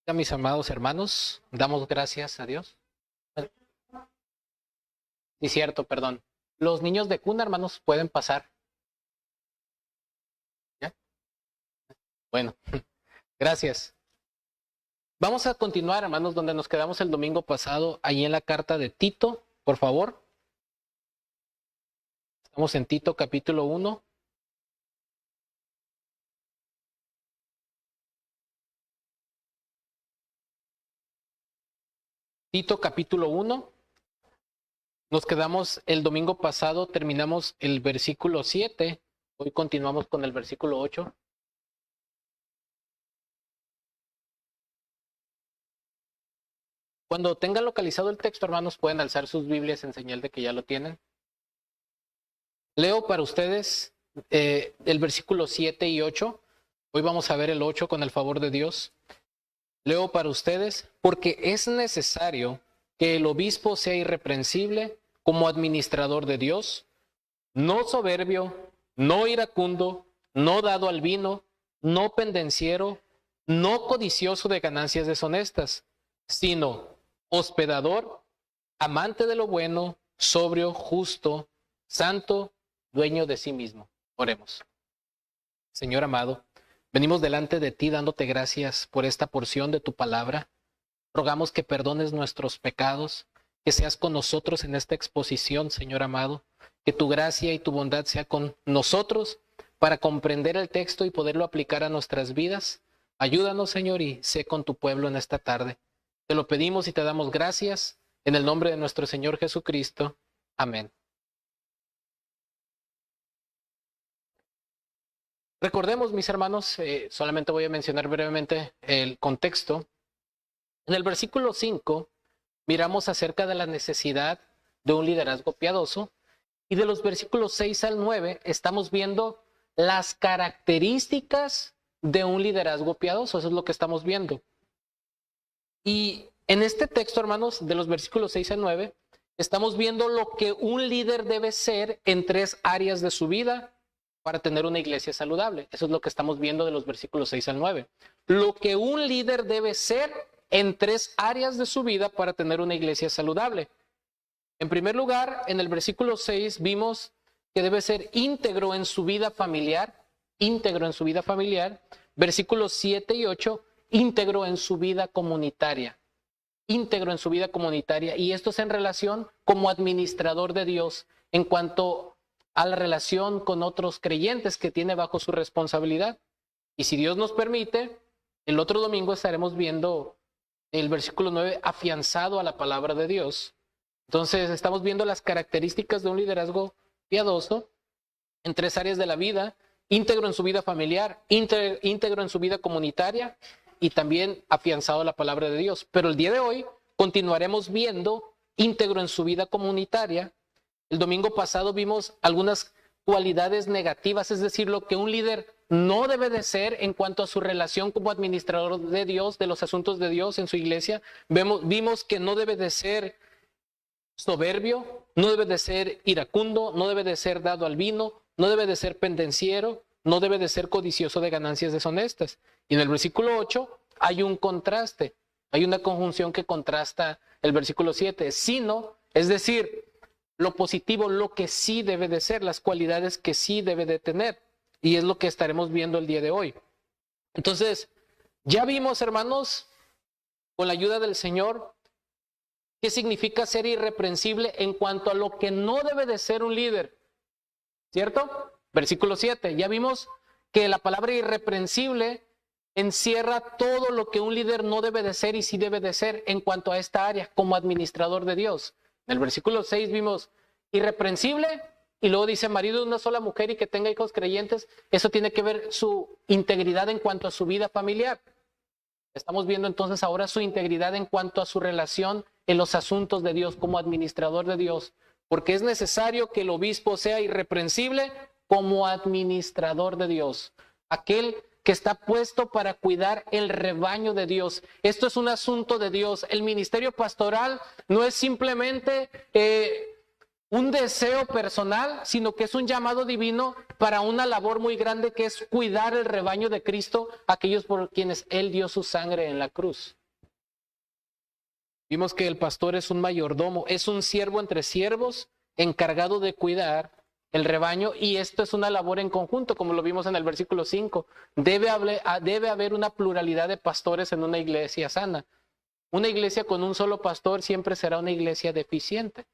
A mis amados hermanos, damos gracias a Dios. Sí, cierto, perdón. Los niños de cuna, hermanos, pueden pasar. ¿Ya? Bueno, gracias. Vamos a continuar, hermanos, donde nos quedamos el domingo pasado, ahí en la carta de Tito, por favor. Estamos en Tito capítulo 1. Tito capítulo 1. Nos quedamos el domingo pasado, terminamos el versículo 7. Hoy continuamos con el versículo 8. Cuando tengan localizado el texto, hermanos, pueden alzar sus Biblias en señal de que ya lo tienen. Leo para ustedes el versículo 7 y 8. Hoy vamos a ver el 8 con el favor de Dios. Leo para ustedes, porque es necesario que el obispo sea irreprensible como administrador de Dios, no soberbio, no iracundo, no dado al vino, no pendenciero, no codicioso de ganancias deshonestas, sino hospedador, amante de lo bueno, sobrio, justo, santo, dueño de sí mismo. Oremos. Señor amado, venimos delante de ti dándote gracias por esta porción de tu palabra. Rogamos que perdones nuestros pecados, que seas con nosotros en esta exposición, Señor amado, que tu gracia y tu bondad sea con nosotros para comprender el texto y poderlo aplicar a nuestras vidas. Ayúdanos, Señor, y sé con tu pueblo en esta tarde. Te lo pedimos y te damos gracias en el nombre de nuestro Señor Jesucristo. Amén. Recordemos, mis hermanos, solamente voy a mencionar brevemente el contexto. En el versículo 5 miramos acerca de la necesidad de un liderazgo piadoso y de los versículos 6 al 9 estamos viendo las características de un liderazgo piadoso. Eso es lo que estamos viendo. Y en este texto, hermanos, de los versículos 6 al 9, estamos viendo lo que un líder debe ser en 3 áreas de su vida para tener una iglesia saludable. Eso es lo que estamos viendo de los versículos 6 al 9. Lo que un líder debe ser en 3 áreas de su vida para tener una iglesia saludable. En primer lugar, en el versículo 6 vimos que debe ser íntegro en su vida familiar, íntegro en su vida familiar. Versículos 7 y 8, íntegro en su vida comunitaria, íntegro en su vida comunitaria. Y esto es en relación como administrador de Dios en cuanto a la relación con otros creyentes que tiene bajo su responsabilidad. Y si Dios nos permite, el otro domingo estaremos viendo el versículo 9 afianzado a la palabra de Dios. Entonces estamos viendo las características de un liderazgo piadoso en 3 áreas de la vida: íntegro en su vida familiar, íntegro en su vida comunitaria y también afianzado a la palabra de Dios. Pero el día de hoy continuaremos viendo íntegro en su vida comunitaria. El domingo pasado vimos algunas cualidades negativas, es decir, lo que un líder no debe de ser en cuanto a su relación como administrador de Dios, de los asuntos de Dios en su iglesia. Vimos que no debe de ser soberbio, no debe de ser iracundo, no debe de ser dado al vino, no debe de ser pendenciero, no debe de ser codicioso de ganancias deshonestas. Y en el versículo 8 hay un contraste, hay una conjunción que contrasta el versículo 7, sino, es decir, lo positivo, lo que sí debe de ser, las cualidades que sí debe de tener. Y es lo que estaremos viendo el día de hoy. Entonces, ya vimos, hermanos, con la ayuda del Señor, qué significa ser irreprensible en cuanto a lo que no debe de ser un líder. ¿Cierto? Versículo 7. Ya vimos que la palabra irreprensible encierra todo lo que un líder no debe de ser y sí debe de ser en cuanto a esta área como administrador de Dios. En el versículo 6 vimos irreprensible y luego dice marido de una sola mujer y que tenga hijos creyentes. Eso tiene que ver su integridad en cuanto a su vida familiar. Estamos viendo entonces ahora su integridad en cuanto a su relación en los asuntos de Dios como administrador de Dios, porque es necesario que el obispo sea irreprensible como administrador de Dios, aquel que está puesto para cuidar el rebaño de Dios. Esto es un asunto de Dios. El ministerio pastoral no es simplemente un deseo personal, sino que es un llamado divino para una labor muy grande que es cuidar el rebaño de Cristo, aquellos por quienes Él dio su sangre en la cruz. Vimos que el pastor es un mayordomo, es un siervo entre siervos encargado de cuidar el rebaño, y esto es una labor en conjunto, como lo vimos en el versículo 5. Debe haber una pluralidad de pastores en una iglesia sana. Una iglesia con un solo pastor siempre será una iglesia deficiente.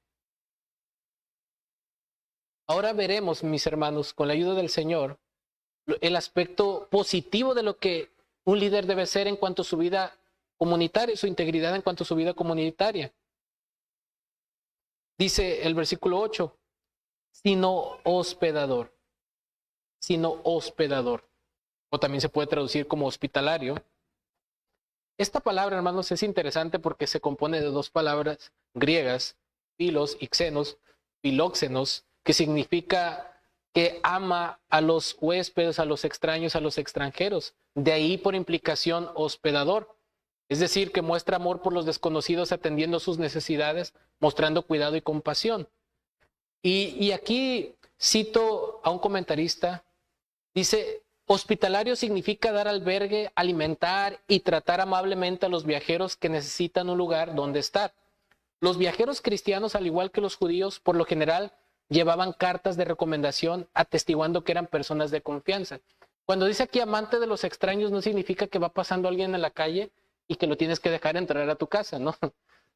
Ahora veremos, mis hermanos, con la ayuda del Señor, el aspecto positivo de lo que un líder debe ser en cuanto a su vida comunitaria, su integridad en cuanto a su vida comunitaria. Dice el versículo 8, sino hospedador, o también se puede traducir como hospitalario. Esta palabra, hermanos, es interesante porque se compone de dos palabras griegas, philos y xenos, filóxenos, que significa que ama a los huéspedes, a los extraños, a los extranjeros. De ahí, por implicación, hospedador. Es decir, que muestra amor por los desconocidos, atendiendo sus necesidades, mostrando cuidado y compasión. Y aquí cito a un comentarista, dice: hospitalario significa dar albergue, alimentar y tratar amablemente a los viajeros que necesitan un lugar donde estar. Los viajeros cristianos, al igual que los judíos, por lo general llevaban cartas de recomendación atestiguando que eran personas de confianza. Cuando dice aquí amante de los extraños, no significa que va pasando alguien en la calle y que lo tienes que dejar entrar a tu casa, ¿no?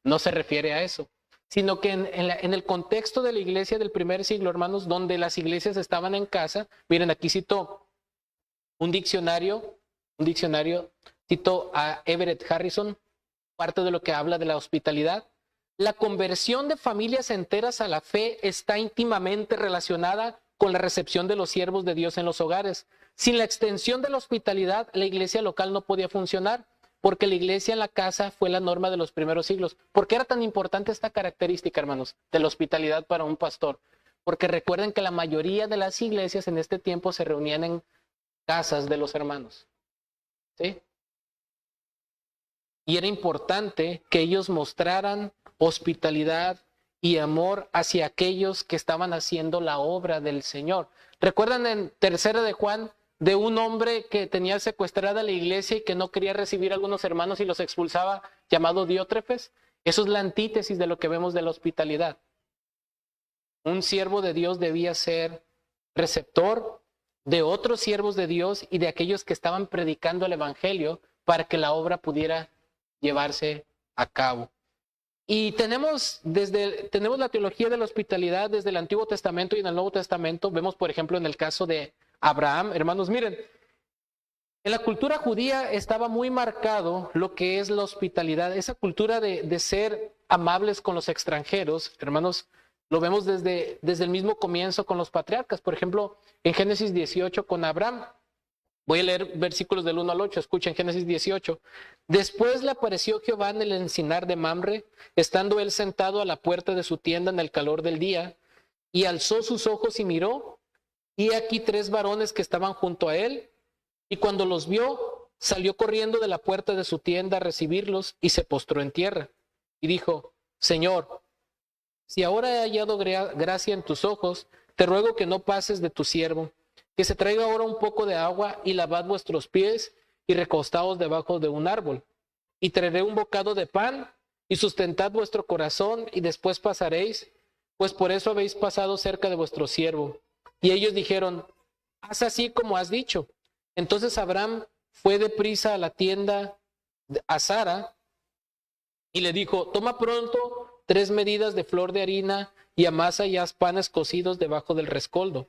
No se refiere a eso, sino que en el contexto de la iglesia del primer siglo, hermanos, donde las iglesias estaban en casa, miren, aquí cito un diccionario, cito a Everett Harrison, parte de lo que habla de la hospitalidad. La conversión de familias enteras a la fe está íntimamente relacionada con la recepción de los siervos de Dios en los hogares. Sin la extensión de la hospitalidad, la iglesia local no podía funcionar, porque la iglesia en la casa fue la norma de los primeros siglos. ¿Por qué era tan importante esta característica, hermanos, de la hospitalidad para un pastor? Porque recuerden que la mayoría de las iglesias en este tiempo se reunían en casas de los hermanos, ¿sí? Y era importante que ellos mostraran hospitalidad y amor hacia aquellos que estaban haciendo la obra del Señor. ¿Recuerdan en Tercera de Juan de un hombre que tenía secuestrada la iglesia y que no quería recibir a algunos hermanos y los expulsaba, llamado Diótrefes? Eso es la antítesis de lo que vemos de la hospitalidad. Un siervo de Dios debía ser receptor de otros siervos de Dios y de aquellos que estaban predicando el evangelio para que la obra pudiera llevarse a cabo. Y tenemos la teología de la hospitalidad desde el Antiguo Testamento y en el Nuevo Testamento. Vemos, por ejemplo, en el caso de Abraham. Hermanos, miren, en la cultura judía estaba muy marcado lo que es la hospitalidad, esa cultura de ser amables con los extranjeros. Hermanos, lo vemos desde el mismo comienzo con los patriarcas. Por ejemplo, en Génesis 18 con Abraham. Voy a leer versículos del 1 al 8. Escuchen Génesis 18. Después le apareció Jehová en el encinar de Mamre, estando él sentado a la puerta de su tienda en el calor del día, y alzó sus ojos y miró, y aquí 3 varones que estaban junto a él, y cuando los vio, salió corriendo de la puerta de su tienda a recibirlos, y se postró en tierra, y dijo: Señor, si ahora he hallado gracia en tus ojos, te ruego que no pases de tu siervo, que se traiga ahora un poco de agua y lavad vuestros pies y recostaos debajo de un árbol. Y traeré un bocado de pan y sustentad vuestro corazón y después pasaréis, pues por eso habéis pasado cerca de vuestro siervo. Y ellos dijeron: haz así como has dicho. Entonces Abraham fue deprisa a la tienda a Sara y le dijo: toma pronto 3 medidas de flor de harina y amasa y haz panes cocidos debajo del rescoldo.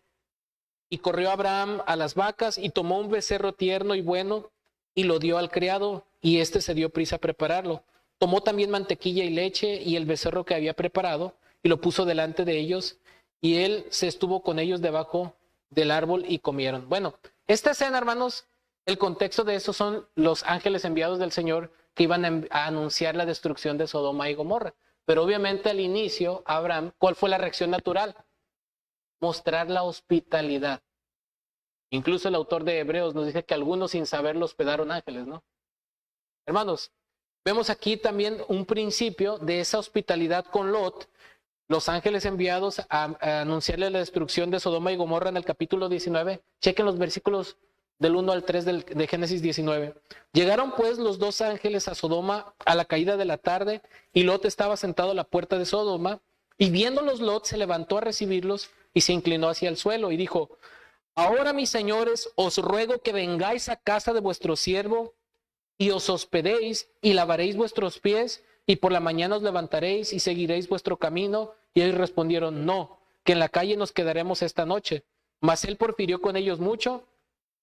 Y corrió Abraham a las vacas y tomó un becerro tierno y bueno y lo dio al criado, y éste se dio prisa a prepararlo. Tomó también mantequilla y leche y el becerro que había preparado y lo puso delante de ellos, y él se estuvo con ellos debajo del árbol y comieron. Bueno, esta escena, hermanos, el contexto de eso son los ángeles enviados del Señor que iban a anunciar la destrucción de Sodoma y Gomorra. Pero obviamente al inicio, Abraham, ¿cuál fue la reacción natural? Mostrar la hospitalidad. Incluso el autor de Hebreos nos dice que algunos sin saberlo hospedaron ángeles, ¿no? Hermanos, vemos aquí también un principio de esa hospitalidad con Lot, los ángeles enviados a anunciarle la destrucción de Sodoma y Gomorra en el capítulo 19. Chequen los versículos del 1 al 3 de Génesis 19. Llegaron pues los dos ángeles a Sodoma a la caída de la tarde, y Lot estaba sentado a la puerta de Sodoma, y viéndolos Lot se levantó a recibirlos y se inclinó hacia el suelo y dijo: ahora, mis señores, os ruego que vengáis a casa de vuestro siervo y os hospedéis y lavaréis vuestros pies, y por la mañana os levantaréis y seguiréis vuestro camino. Y ellos respondieron: no, que en la calle nos quedaremos esta noche. Mas él porfirió con ellos mucho,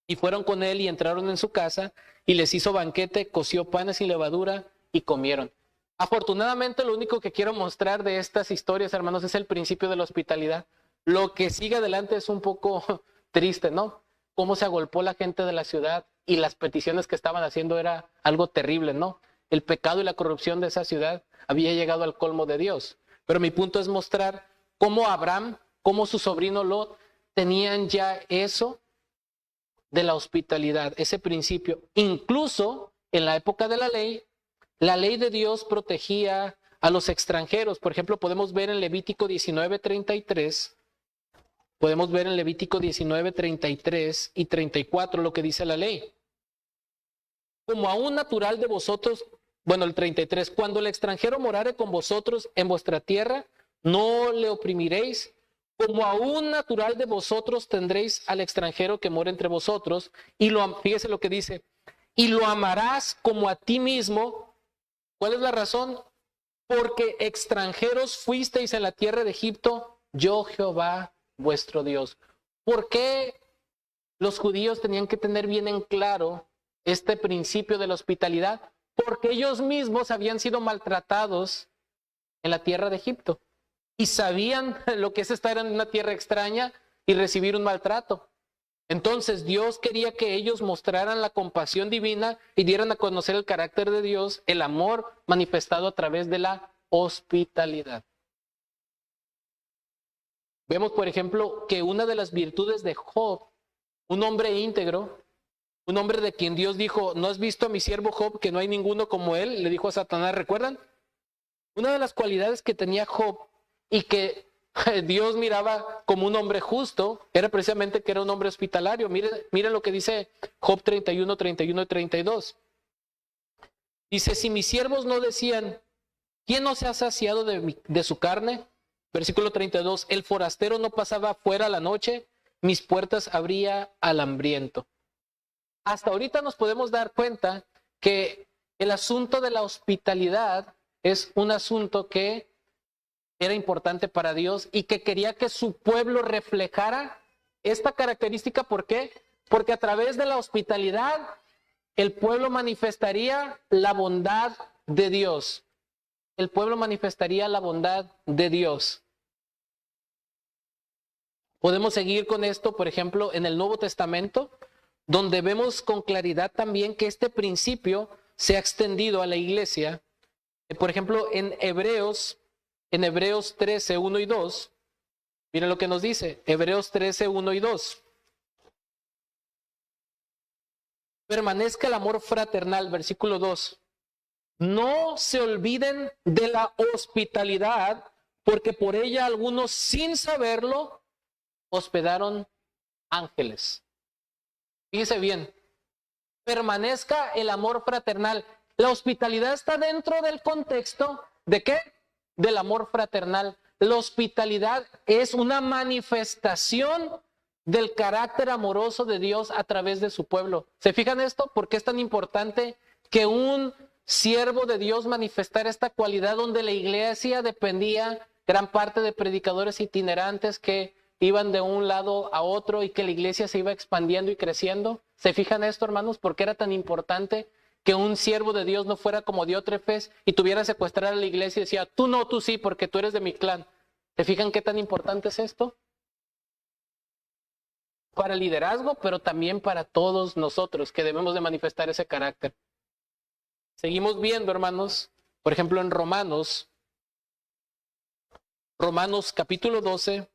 y fueron con él y entraron en su casa, y les hizo banquete, coció panes sin levadura, y comieron. Afortunadamente, lo único que quiero mostrar de estas historias, hermanos, es el principio de la hospitalidad. Lo que sigue adelante es un poco triste, ¿no? Cómo se agolpó la gente de la ciudad, y las peticiones que estaban haciendo era algo terrible, ¿no? El pecado y la corrupción de esa ciudad había llegado al colmo de Dios. Pero mi punto es mostrar cómo Abraham, cómo su sobrino Lot tenían ya eso de la hospitalidad, ese principio. Incluso en la época de la ley de Dios protegía a los extranjeros. Por ejemplo, podemos ver en Levítico 19:33, podemos ver en Levítico 19:33 y 34 lo que dice la ley. Como a un natural de vosotros, bueno, el 33, cuando el extranjero morare con vosotros en vuestra tierra, no le oprimiréis. Como a un natural de vosotros tendréis al extranjero que mora entre vosotros, y fíjese lo que dice: y lo amarás como a ti mismo. ¿Cuál es la razón? Porque extranjeros fuisteis en la tierra de Egipto, yo Jehová vuestro Dios. ¿Por qué los judíos tenían que tener bien en claro este principio de la hospitalidad? Porque ellos mismos habían sido maltratados en la tierra de Egipto y sabían lo que es estar en una tierra extraña y recibir un maltrato. Entonces Dios quería que ellos mostraran la compasión divina y dieran a conocer el carácter de Dios, el amor manifestado a través de la hospitalidad. Vemos, por ejemplo, que una de las virtudes de Job, un hombre íntegro, un hombre de quien Dios dijo: ¿no has visto a mi siervo Job, que no hay ninguno como él? Le dijo a Satanás, ¿recuerdan? Una de las cualidades que tenía Job y que Dios miraba como un hombre justo era precisamente que era un hombre hospitalario. Miren lo que dice Job 31, 31 y 32. Dice: si mis siervos no decían, ¿quién no se ha saciado de su carne? Versículo 32, el forastero no pasaba fuera la noche, mis puertas abría al hambriento. Hasta ahorita nos podemos dar cuenta que el asunto de la hospitalidad es un asunto que era importante para Dios y que quería que su pueblo reflejara esta característica. ¿Por qué? Porque a través de la hospitalidad el pueblo manifestaría la bondad de Dios. El pueblo manifestaría la bondad de Dios. Podemos seguir con esto, por ejemplo, en el Nuevo Testamento, donde vemos con claridad también que este principio se ha extendido a la iglesia. Por ejemplo, en Hebreos 13, 1 y 2, miren lo que nos dice, Hebreos 13, 1 y 2. Permanezca el amor fraternal, versículo 2. No se olviden de la hospitalidad, porque por ella algunos, sin saberlo, hospedaron ángeles. Fíjese bien, permanezca el amor fraternal. La hospitalidad está dentro del contexto ¿de qué? Del amor fraternal. La hospitalidad es una manifestación del carácter amoroso de Dios a través de su pueblo. ¿Se fijan esto? ¿Por qué es tan importante que un siervo de Dios manifestara esta cualidad, donde la iglesia dependía gran parte de predicadores itinerantes que iban de un lado a otro y que la iglesia se iba expandiendo y creciendo? ¿Se fijan esto, hermanos? ¿Por qué era tan importante que un siervo de Dios no fuera como Diótrefes y tuviera secuestrar a la iglesia y decía, tú no, tú sí, porque tú eres de mi clan? ¿Se fijan qué tan importante es esto? Para el liderazgo, pero también para todos nosotros que debemos de manifestar ese carácter. Seguimos viendo, hermanos, por ejemplo en Romanos capítulo 12,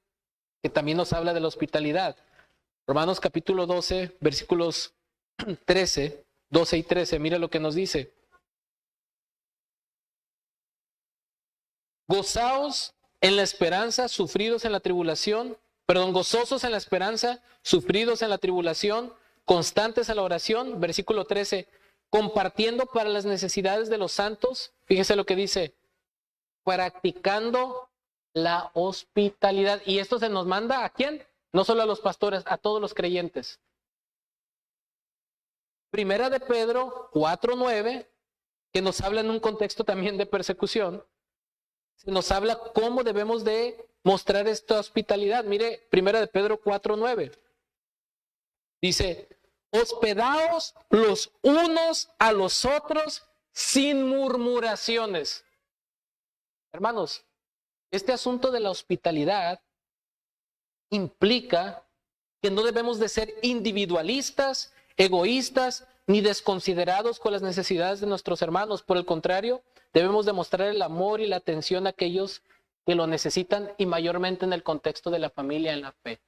que también nos habla de la hospitalidad. Romanos capítulo 12, versículos 12 y 13, mira lo que nos dice. Gozaos en la esperanza, sufridos en la tribulación, gozosos en la esperanza, sufridos en la tribulación, constantes a la oración, versículo 13, compartiendo para las necesidades de los santos, fíjese lo que dice, practicando la hospitalidad. Y esto se nos manda ¿a quién? No solo a los pastores, a todos los creyentes. Primera de Pedro 4:9, que nos habla en un contexto también de persecución, se nos habla cómo debemos de mostrar esta hospitalidad. Mire, Primera de Pedro 4:9. Dice, hospedaos los unos a los otros sin murmuraciones. Hermanos, este asunto de la hospitalidad implica que no debemos de ser individualistas, egoístas, ni desconsiderados con las necesidades de nuestros hermanos. Por el contrario, debemos demostrar el amor y la atención a aquellos que lo necesitan y mayormente en el contexto de la familia en la fe.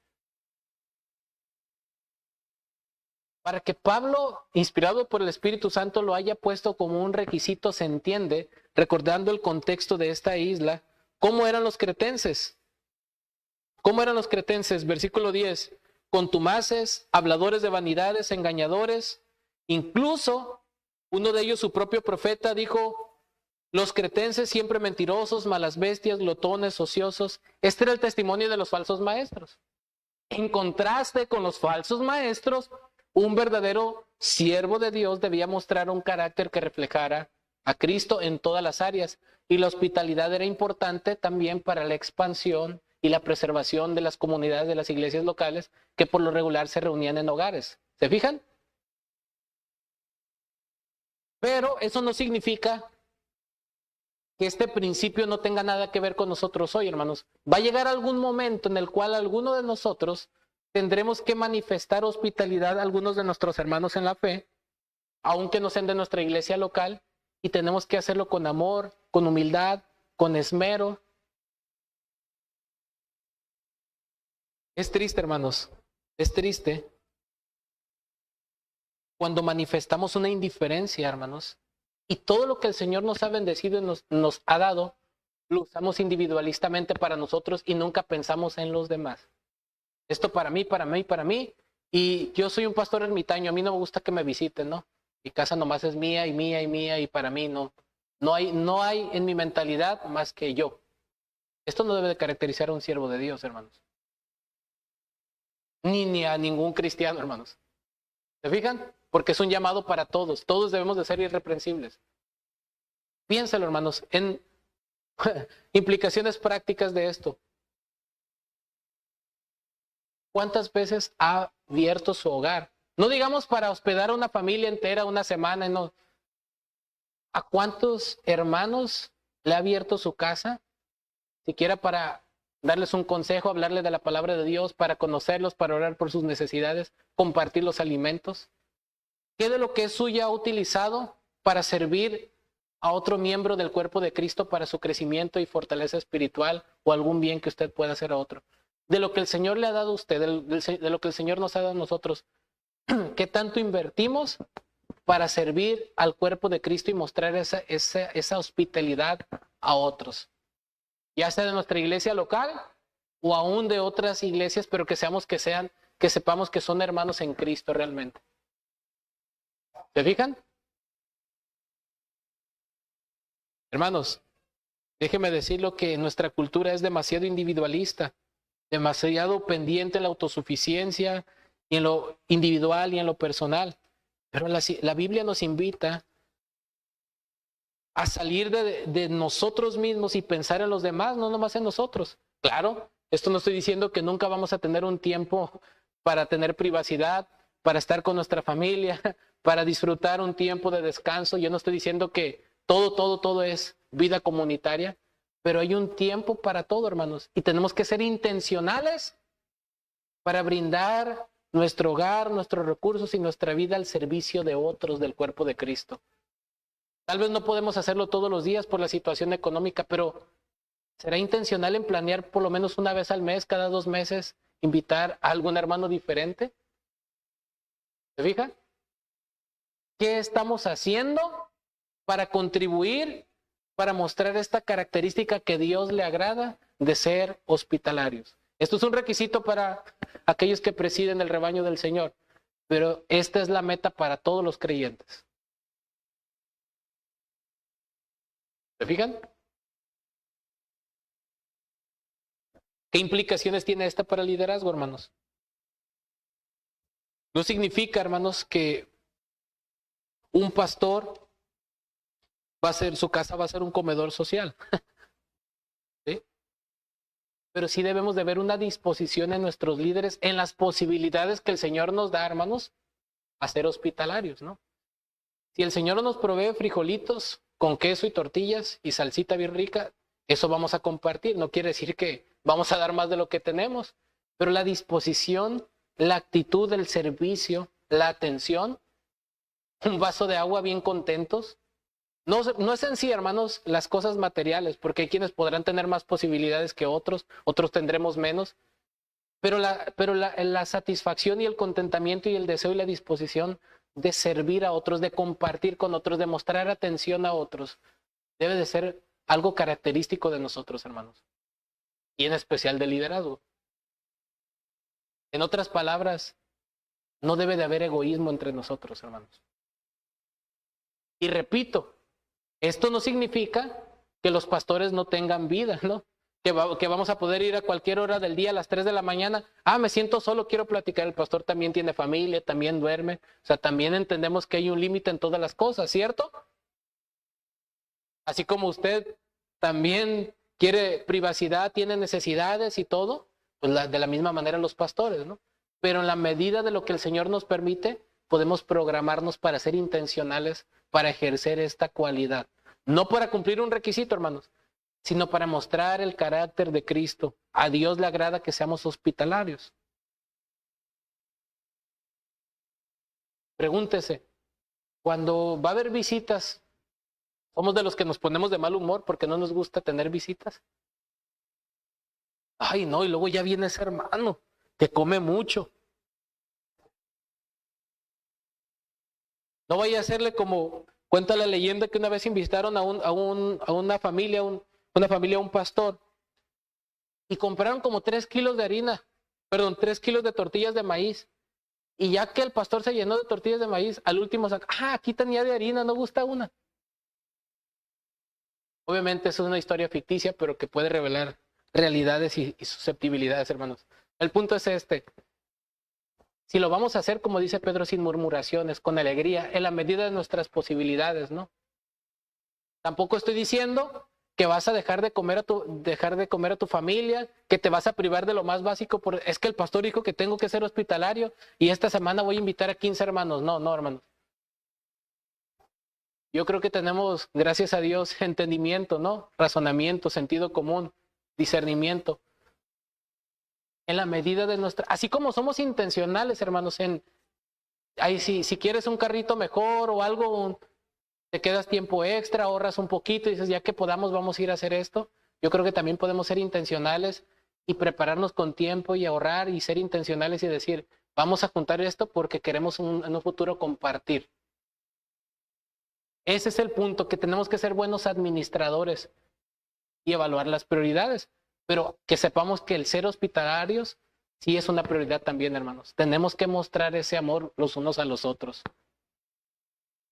Para que Pablo, inspirado por el Espíritu Santo, lo haya puesto como un requisito, se entiende, recordando el contexto de esta isla, ¿cómo eran los cretenses? ¿Cómo eran los cretenses? Versículo 10, contumaces, habladores de vanidades, engañadores. Incluso uno de ellos, su propio profeta, dijo, los cretenses siempre mentirosos, malas bestias, glotones, ociosos. Este era el testimonio de los falsos maestros. En contraste con los falsos maestros, un verdadero siervo de Dios debía mostrar un carácter que reflejara a Cristo en todas las áreas. Y la hospitalidad era importante también para la expansión y la preservación de las comunidades de las iglesias locales que por lo regular se reunían en hogares. ¿Se fijan? Pero eso no significa que este principio no tenga nada que ver con nosotros hoy, hermanos. Va a llegar algún momento en el cual alguno de nosotros tendremos que manifestar hospitalidad a algunos de nuestros hermanos en la fe, aunque no sean de nuestra iglesia local, y tenemos que hacerlo con amor, con humildad, con esmero. Es triste, hermanos, es triste cuando manifestamos una indiferencia, hermanos, y todo lo que el Señor nos ha bendecido y nos ha dado, lo usamos individualistamente para nosotros y nunca pensamos en los demás. Esto para mí, para mí, para mí. Y yo soy un pastor ermitaño, a mí no me gusta que me visiten, ¿no? Mi casa nomás es mía y mía y mía y para mí no. No hay en mi mentalidad más que yo. Esto no debe de caracterizar a un siervo de Dios, hermanos. Ni a ningún cristiano, hermanos. ¿Se fijan? Porque es un llamado para todos. Todos debemos de ser irreprensibles. Piénsalo, hermanos, en implicaciones prácticas de esto. ¿Cuántas veces ha abierto su hogar? No digamos para hospedar a una familia entera una semana, no. ¿A cuántos hermanos le ha abierto su casa? Siquiera para darles un consejo, hablarles de la palabra de Dios, para conocerlos, para orar por sus necesidades, compartir los alimentos. ¿Qué de lo que es suyo ha utilizado para servir a otro miembro del cuerpo de Cristo para su crecimiento y fortaleza espiritual o algún bien que usted pueda hacer a otro? De lo que el Señor le ha dado a usted, de lo que el Señor nos ha dado a nosotros, ¿qué tanto invertimos para servir al cuerpo de Cristo y mostrar esa hospitalidad a otros? Ya sea de nuestra iglesia local o aún de otras iglesias, pero que sepamos que son hermanos en Cristo realmente. ¿Se fijan? Hermanos, déjenme decirlo que nuestra cultura es demasiado individualista, demasiado pendiente en la autosuficiencia y en lo individual y en lo personal. Pero la Biblia nos invita a salir de nosotros mismos y pensar en los demás, no nomás en nosotros. Claro, esto no estoy diciendo que nunca vamos a tener un tiempo para tener privacidad, para estar con nuestra familia, para disfrutar un tiempo de descanso. Yo no estoy diciendo que todo es vida comunitaria, pero hay un tiempo para todo, hermanos, y tenemos que ser intencionales para brindar nuestro hogar, nuestros recursos y nuestra vida al servicio de otros del cuerpo de Cristo. Tal vez no podemos hacerlo todos los días por la situación económica, pero será intencional en planear por lo menos una vez al mes, cada 2 meses, invitar a algún hermano diferente. ¿Se fija? ¿Qué estamos haciendo para contribuir, para mostrar esta característica que Dios le agrada de ser hospitalarios. Esto es un requisito para aquellos que presiden el rebaño del Señor, pero esta es la meta para todos los creyentes. ¿Se fijan? ¿Qué implicaciones tiene esta para el liderazgo, hermanos? No significa, hermanos, que un pastor su casa va a ser un comedor social. ¿Sí? Pero sí debemos de ver una disposición en nuestros líderes, en las posibilidades que el Señor nos da, hermanos, a ser hospitalarios, ¿no? Si el Señor nos provee frijolitos con queso y tortillas y salsita bien rica, eso vamos a compartir. No quiere decir que vamos a dar más de lo que tenemos, pero la disposición, la actitud del servicio, la atención, un vaso de agua bien contentos. No es en sí, hermanos, las cosas materiales, porque hay quienes podrán tener más posibilidades que otros tendremos menos, pero la satisfacción y el contentamiento y el deseo y la disposición de servir a otros, de compartir con otros, de mostrar atención a otros, debe de ser algo característico de nosotros, hermanos, y en especial del liderazgo. En otras palabras, no debe de haber egoísmo entre nosotros, hermanos. Y repito, esto no significa que los pastores no tengan vida, ¿no? Que vamos a poder ir a cualquier hora del día a las 3 de la mañana. Me siento solo, quiero platicar. El pastor también tiene familia, también duerme. O sea, también entendemos que hay un límite en todas las cosas, ¿cierto? Así como usted también quiere privacidad, tiene necesidades y todo, pues de la misma manera los pastores, ¿no? Pero en la medida de lo que el Señor nos permite, podemos programarnos para ser intencionales, para ejercer esta cualidad. No para cumplir un requisito, hermanos, sino para mostrar el carácter de Cristo. A Dios le agrada que seamos hospitalarios. Pregúntese, cuando va a haber visitas, ¿somos de los que nos ponemos de mal humor porque no nos gusta tener visitas? Ay, no, y luego ya viene ese hermano que come mucho. No vaya a hacerle como cuenta la leyenda que una vez invitaron a una familia, a un pastor, y compraron como 3 kilos de harina, 3 kilos de tortillas de maíz. Y ya que el pastor se llenó de tortillas de maíz, al último sacó, aquí tenía de harina, ¿no gusta una? Obviamente eso es una historia ficticia, pero que puede revelar realidades y susceptibilidades, hermanos. El punto es este. Si lo vamos a hacer, como dice Pedro, sin murmuraciones, con alegría, en la medida de nuestras posibilidades, ¿no? Tampoco estoy diciendo que vas a dejar de comer a tu familia, que te vas a privar de lo más básico. Es que el pastor dijo que tengo que ser hospitalario y esta semana voy a invitar a 15 hermanos. No, hermanos. Yo creo que tenemos, gracias a Dios, entendimiento, ¿no? Razonamiento, sentido común, discernimiento. En la medida de nuestra... Así como somos intencionales, hermanos, si quieres un carrito mejor o algo, te quedas tiempo extra, ahorras un poquito y dices, ya que podamos, vamos a ir a hacer esto. Yo creo que también podemos ser intencionales y prepararnos con tiempo y ahorrar y ser intencionales y decir, vamos a juntar esto porque queremos en un futuro compartir. Ese es el punto, que tenemos que ser buenos administradores y evaluar las prioridades, pero que sepamos que el ser hospitalarios sí es una prioridad también, hermanos. Tenemos que mostrar ese amor los unos a los otros.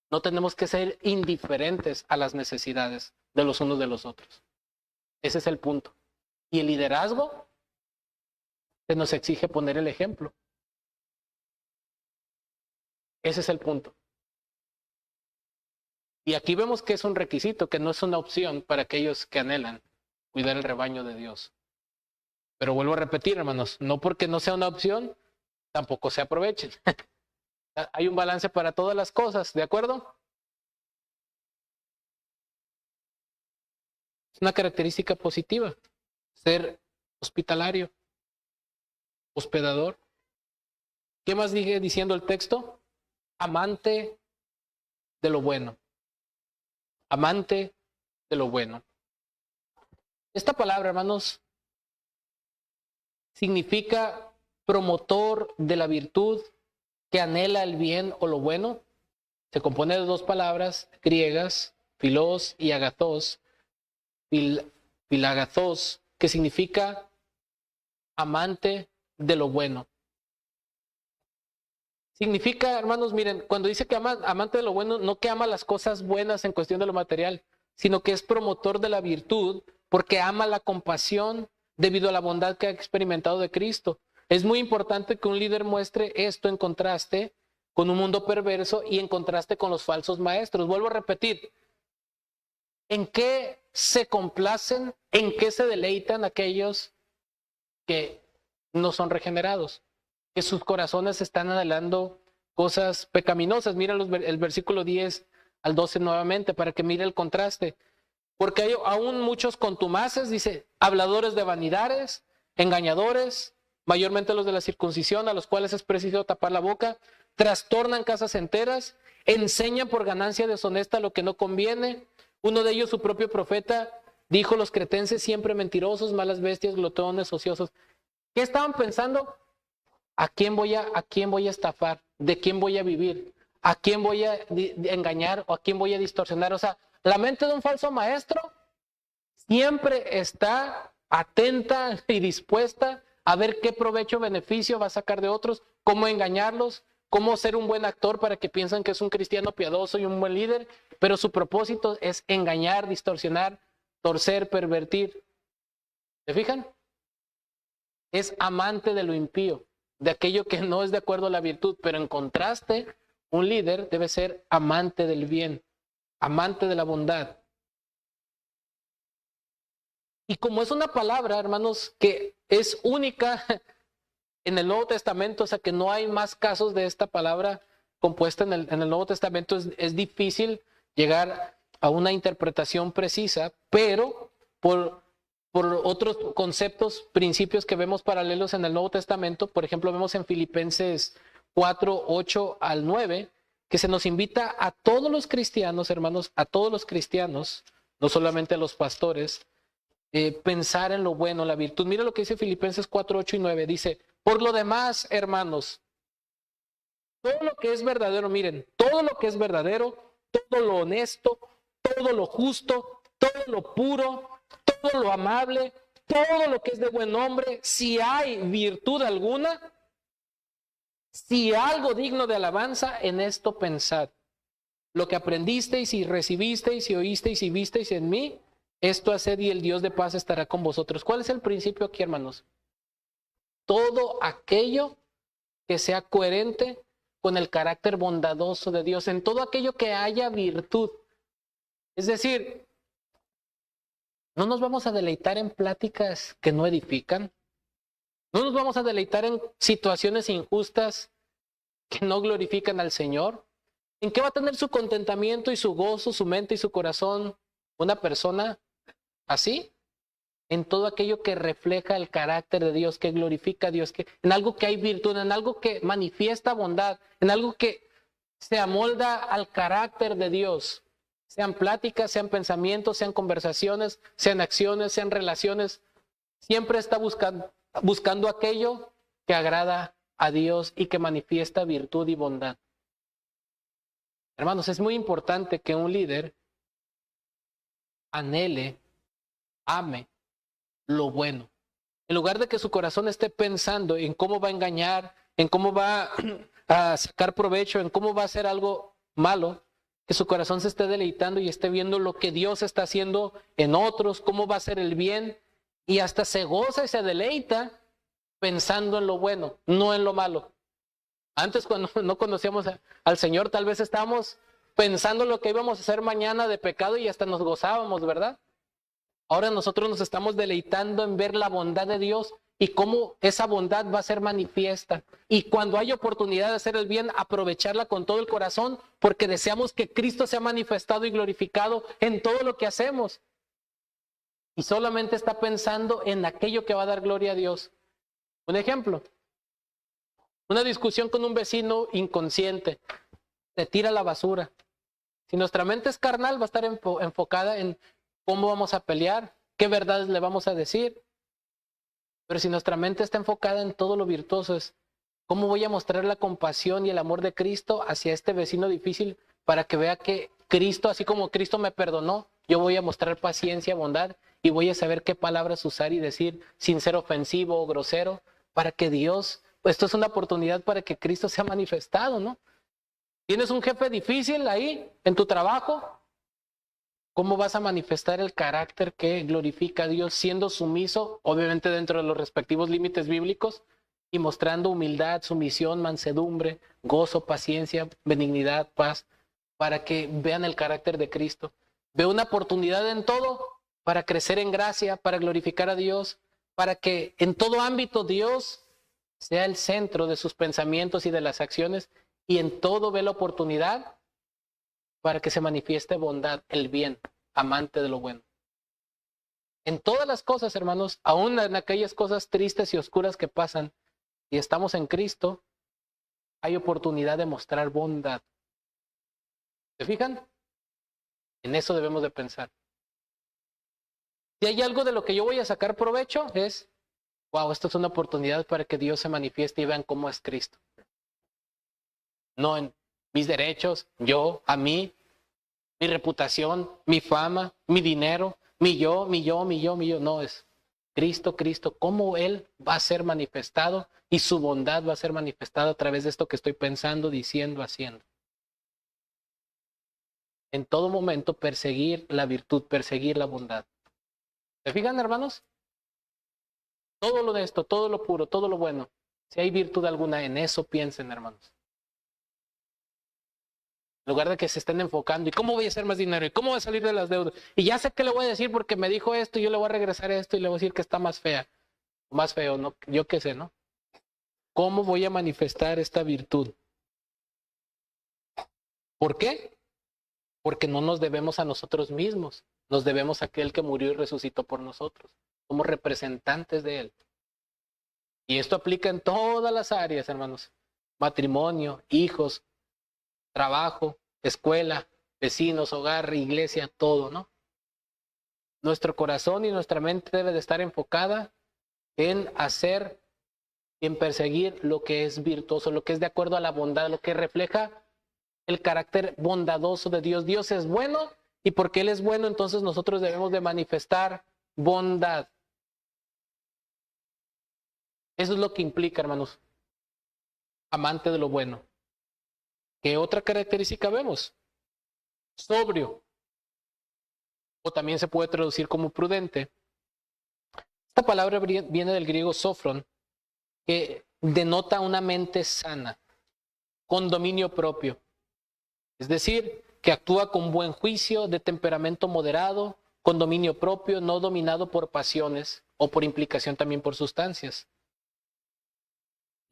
No tenemos que ser indiferentes a las necesidades de los unos de los otros. Ese es el punto. Y el liderazgo se nos exige poner el ejemplo. Ese es el punto. Y aquí vemos que es un requisito, que no es una opción para aquellos que anhelan cuidar el rebaño de Dios. Pero vuelvo a repetir, hermanos, no porque no sea una opción, tampoco se aprovechen. Hay un balance para todas las cosas, ¿de acuerdo? Es una característica positiva, ser hospitalario, hospedador. ¿Qué más sigue diciendo el texto? Amante de lo bueno. Amante de lo bueno. Esta palabra, hermanos, significa promotor de la virtud, que anhela el bien o lo bueno. Se compone de 2 palabras griegas, philos y agathos. Philagathos que significa amante de lo bueno. Significa, hermanos, miren, cuando dice que ama, amante de lo bueno, no que ama las cosas buenas en cuestión de lo material, sino que es promotor de la virtud porque ama la compasión debido a la bondad que ha experimentado de Cristo. Es muy importante que un líder muestre esto en contraste con un mundo perverso y en contraste con los falsos maestros. Vuelvo a repetir, ¿en qué se complacen, en qué se deleitan aquellos que no son regenerados? Que sus corazones están anhelando cosas pecaminosas. Mira el versículo 10 al 12 nuevamente para que mire el contraste. Porque hay aún muchos contumaces, dice, habladores de vanidades, engañadores, mayormente los de la circuncisión, a los cuales es preciso tapar la boca, trastornan casas enteras, enseñan por ganancia deshonesta lo que no conviene. Uno de ellos, su propio profeta, dijo: los cretenses siempre mentirosos, malas bestias, glotones, ociosos. ¿Qué estaban pensando? ¿A quién voy a estafar? ¿De quién voy a vivir? ¿A quién voy a engañar o a quién voy a distorsionar? O sea, la mente de un falso maestro siempre está atenta y dispuesta a ver qué provecho o beneficio va a sacar de otros, cómo engañarlos, cómo ser un buen actor para que piensen que es un cristiano piadoso y un buen líder, pero su propósito es engañar, distorsionar, torcer, pervertir. ¿Se fijan? Es amante de lo impío, de aquello que no es de acuerdo a la virtud, pero en contraste, un líder debe ser amante del bien, amante de la bondad. Y como es una palabra, hermanos, que es única en el Nuevo Testamento, o sea que no hay más casos de esta palabra compuesta en el Nuevo Testamento, es difícil llegar a una interpretación precisa, pero por otros conceptos, principios que vemos paralelos en el Nuevo Testamento. Por ejemplo, vemos en Filipenses 4, 8 al 9, que se nos invita a todos los cristianos, hermanos, a todos los cristianos, no solamente a los pastores, pensar en lo bueno, la virtud. Mira lo que dice Filipenses 4, 8 y 9. Dice: por lo demás, hermanos, todo lo que es verdadero, miren, todo lo que es verdadero, todo lo honesto, todo lo justo, todo lo puro, todo lo amable, todo lo que es de buen nombre, si hay virtud alguna, si algo digno de alabanza, en esto pensad. Lo que aprendisteis y recibisteis y oísteis y visteis en mí, esto haced y el Dios de paz estará con vosotros. ¿Cuál es el principio aquí, hermanos? Todo aquello que sea coherente con el carácter bondadoso de Dios, en todo aquello que haya virtud. Es decir, no nos vamos a deleitar en pláticas que no edifican. No nos vamos a deleitar en situaciones injustas que no glorifican al Señor. ¿En qué va a tener su contentamiento y su gozo, su mente y su corazón una persona así? En todo aquello que refleja el carácter de Dios, que glorifica a Dios, en algo que hay virtud, en algo que manifiesta bondad, en algo que se amolda al carácter de Dios. Sean pláticas, sean pensamientos, sean conversaciones, sean acciones, sean relaciones. Siempre está buscando aquello que agrada a Dios y que manifiesta virtud y bondad. Hermanos, es muy importante que un líder anhele, ame lo bueno. En lugar de que su corazón esté pensando en cómo va a engañar, en cómo va a sacar provecho, en cómo va a hacer algo malo, que su corazón se esté deleitando y esté viendo lo que Dios está haciendo en otros, cómo va a hacer el bien, y hasta se goza y se deleita pensando en lo bueno, no en lo malo. Antes, cuando no conocíamos al Señor, tal vez estábamos pensando lo que íbamos a hacer mañana de pecado y hasta nos gozábamos, ¿verdad? Ahora nosotros nos estamos deleitando en ver la bondad de Dios y cómo esa bondad va a ser manifiesta. Y cuando hay oportunidad de hacer el bien, aprovecharla con todo el corazón, porque deseamos que Cristo sea manifestado y glorificado en todo lo que hacemos. Y solamente está pensando en aquello que va a dar gloria a Dios. Un ejemplo: una discusión con un vecino inconsciente, te tira la basura. Si nuestra mente es carnal, va a estar enfocada en cómo vamos a pelear, qué verdades le vamos a decir. Pero si nuestra mente está enfocada en todo lo virtuoso, es cómo voy a mostrar la compasión y el amor de Cristo hacia este vecino difícil para que vea que Cristo, así como Cristo me perdonó, yo voy a mostrar paciencia, bondad, y voy a saber qué palabras usar y decir sin ser ofensivo o grosero, para que Dios, pues esto es una oportunidad para que Cristo sea manifestado, ¿no? ¿Tienes un jefe difícil ahí en tu trabajo? ¿Cómo vas a manifestar el carácter que glorifica a Dios siendo sumiso, obviamente dentro de los respectivos límites bíblicos, y mostrando humildad, sumisión, mansedumbre, gozo, paciencia, benignidad, paz, para que vean el carácter de Cristo? Veo una oportunidad en todo para crecer en gracia, para glorificar a Dios, para que en todo ámbito Dios sea el centro de sus pensamientos y de las acciones, y en todo ve la oportunidad para que se manifieste bondad, el bien, amante de lo bueno. En todas las cosas, hermanos, aún en aquellas cosas tristes y oscuras que pasan, y estamos en Cristo, hay oportunidad de mostrar bondad. ¿Se fijan? En eso debemos de pensar. Si hay algo de lo que yo voy a sacar provecho, es, wow, esto es una oportunidad para que Dios se manifieste y vean cómo es Cristo. No en mis derechos, yo, a mí, mi reputación, mi fama, mi dinero, mi yo. No, es Cristo, cómo Él va a ser manifestado y su bondad va a ser manifestada a través de esto que estoy pensando, diciendo, haciendo. En todo momento perseguir la virtud, perseguir la bondad. ¿Se fijan, hermanos? Todo lo de esto, todo lo puro, todo lo bueno. Si hay virtud alguna, en eso piensen, hermanos. En lugar de que se estén enfocando, ¿y cómo voy a hacer más dinero? ¿Y cómo voy a salir de las deudas? Y ya sé qué le voy a decir porque me dijo esto y yo le voy a regresar esto y le voy a decir que está más fea. Más feo, ¿no? Yo qué sé, ¿no? ¿Cómo voy a manifestar esta virtud? ¿Por qué? Porque no nos debemos a nosotros mismos. Nos debemos a aquel que murió y resucitó por nosotros. Somos representantes de Él. Y esto aplica en todas las áreas, hermanos. Matrimonio, hijos, trabajo, escuela, vecinos, hogar, iglesia, todo, ¿no? Nuestro corazón y nuestra mente debe de estar enfocada en hacer, en perseguir lo que es virtuoso, lo que es de acuerdo a la bondad, lo que refleja el carácter bondadoso de Dios. Dios es bueno y porque Él es bueno, entonces nosotros debemos de manifestar bondad. Eso es lo que implica, hermanos, amante de lo bueno. ¿Qué otra característica vemos? Sobrio. O también se puede traducir como prudente. Esta palabra viene del griego sofron, que denota una mente sana, con dominio propio. Es decir, que actúa con buen juicio, de temperamento moderado, con dominio propio, no dominado por pasiones o por implicación también por sustancias.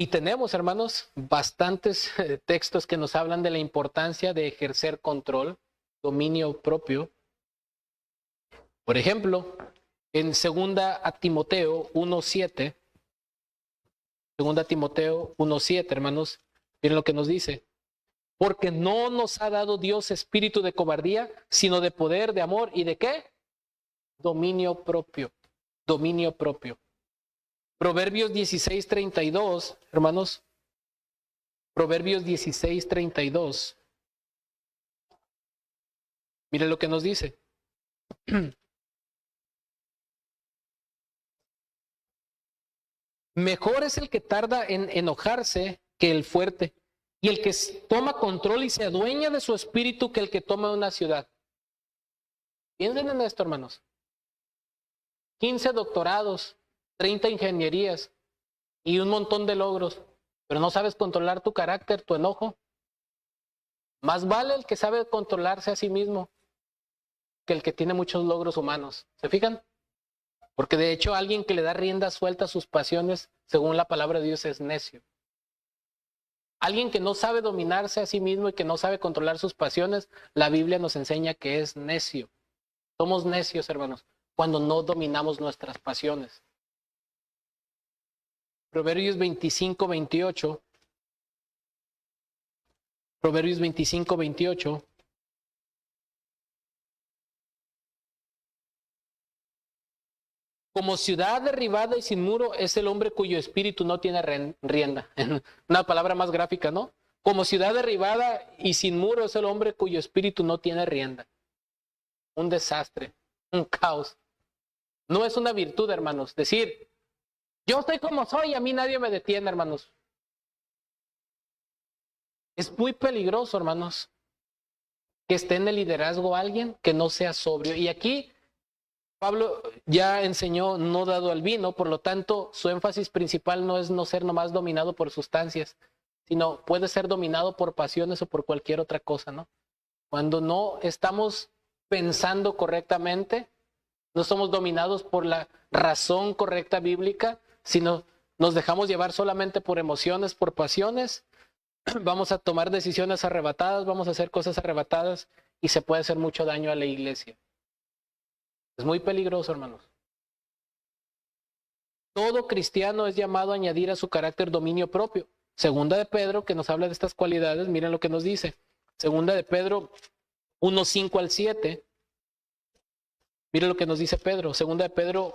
Y tenemos, hermanos, bastantes textos que nos hablan de la importancia de ejercer control, dominio propio. Por ejemplo, en 2 Timoteo 1:7, 2 Timoteo 1:7, hermanos, miren lo que nos dice. Porque no nos ha dado Dios espíritu de cobardía, sino de poder, de amor y de ¿qué? Dominio propio. Dominio propio. Proverbios 16:32, hermanos. Proverbios 16:32. Mire lo que nos dice. Mejor es el que tarda en enojarse que el fuerte, y el que toma control y se adueña de su espíritu que el que toma una ciudad. Piensen en esto, hermanos. 15 doctorados, 30 ingenierías y un montón de logros, pero no sabes controlar tu carácter, tu enojo. Más vale el que sabe controlarse a sí mismo que el que tiene muchos logros humanos. ¿Se fijan? Porque de hecho alguien que le da rienda suelta a sus pasiones, según la palabra de Dios, es necio. Alguien que no sabe dominarse a sí mismo y que no sabe controlar sus pasiones, la Biblia nos enseña que es necio. Somos necios, hermanos, cuando no dominamos nuestras pasiones. Proverbios 25:28. Proverbios 25:28. Como ciudad derribada y sin muro es el hombre cuyo espíritu no tiene rienda. Una palabra más gráfica, ¿no? Como ciudad derribada y sin muro es el hombre cuyo espíritu no tiene rienda. un desastre, un caos. No es una virtud, hermanos, decir, yo soy como soy, a mí nadie me detiene, hermanos. Es muy peligroso, hermanos, que esté en el liderazgo alguien que no sea sobrio. Y aquí Pablo ya enseñó no dado al vino, por lo tanto, su énfasis principal no es no ser nomás dominado por sustancias, sino puede ser dominado por pasiones o por cualquier otra cosa, ¿no? Cuando no estamos pensando correctamente, no somos dominados por la razón correcta bíblica, sino nos dejamos llevar solamente por emociones, por pasiones, vamos a tomar decisiones arrebatadas, vamos a hacer cosas arrebatadas y se puede hacer mucho daño a la iglesia. Es muy peligroso, hermanos. Todo cristiano es llamado a añadir a su carácter dominio propio. Segunda de Pedro, que nos habla de estas cualidades, miren lo que nos dice. Segunda de Pedro 1, 5 al 7. Miren lo que nos dice Pedro. Segunda de Pedro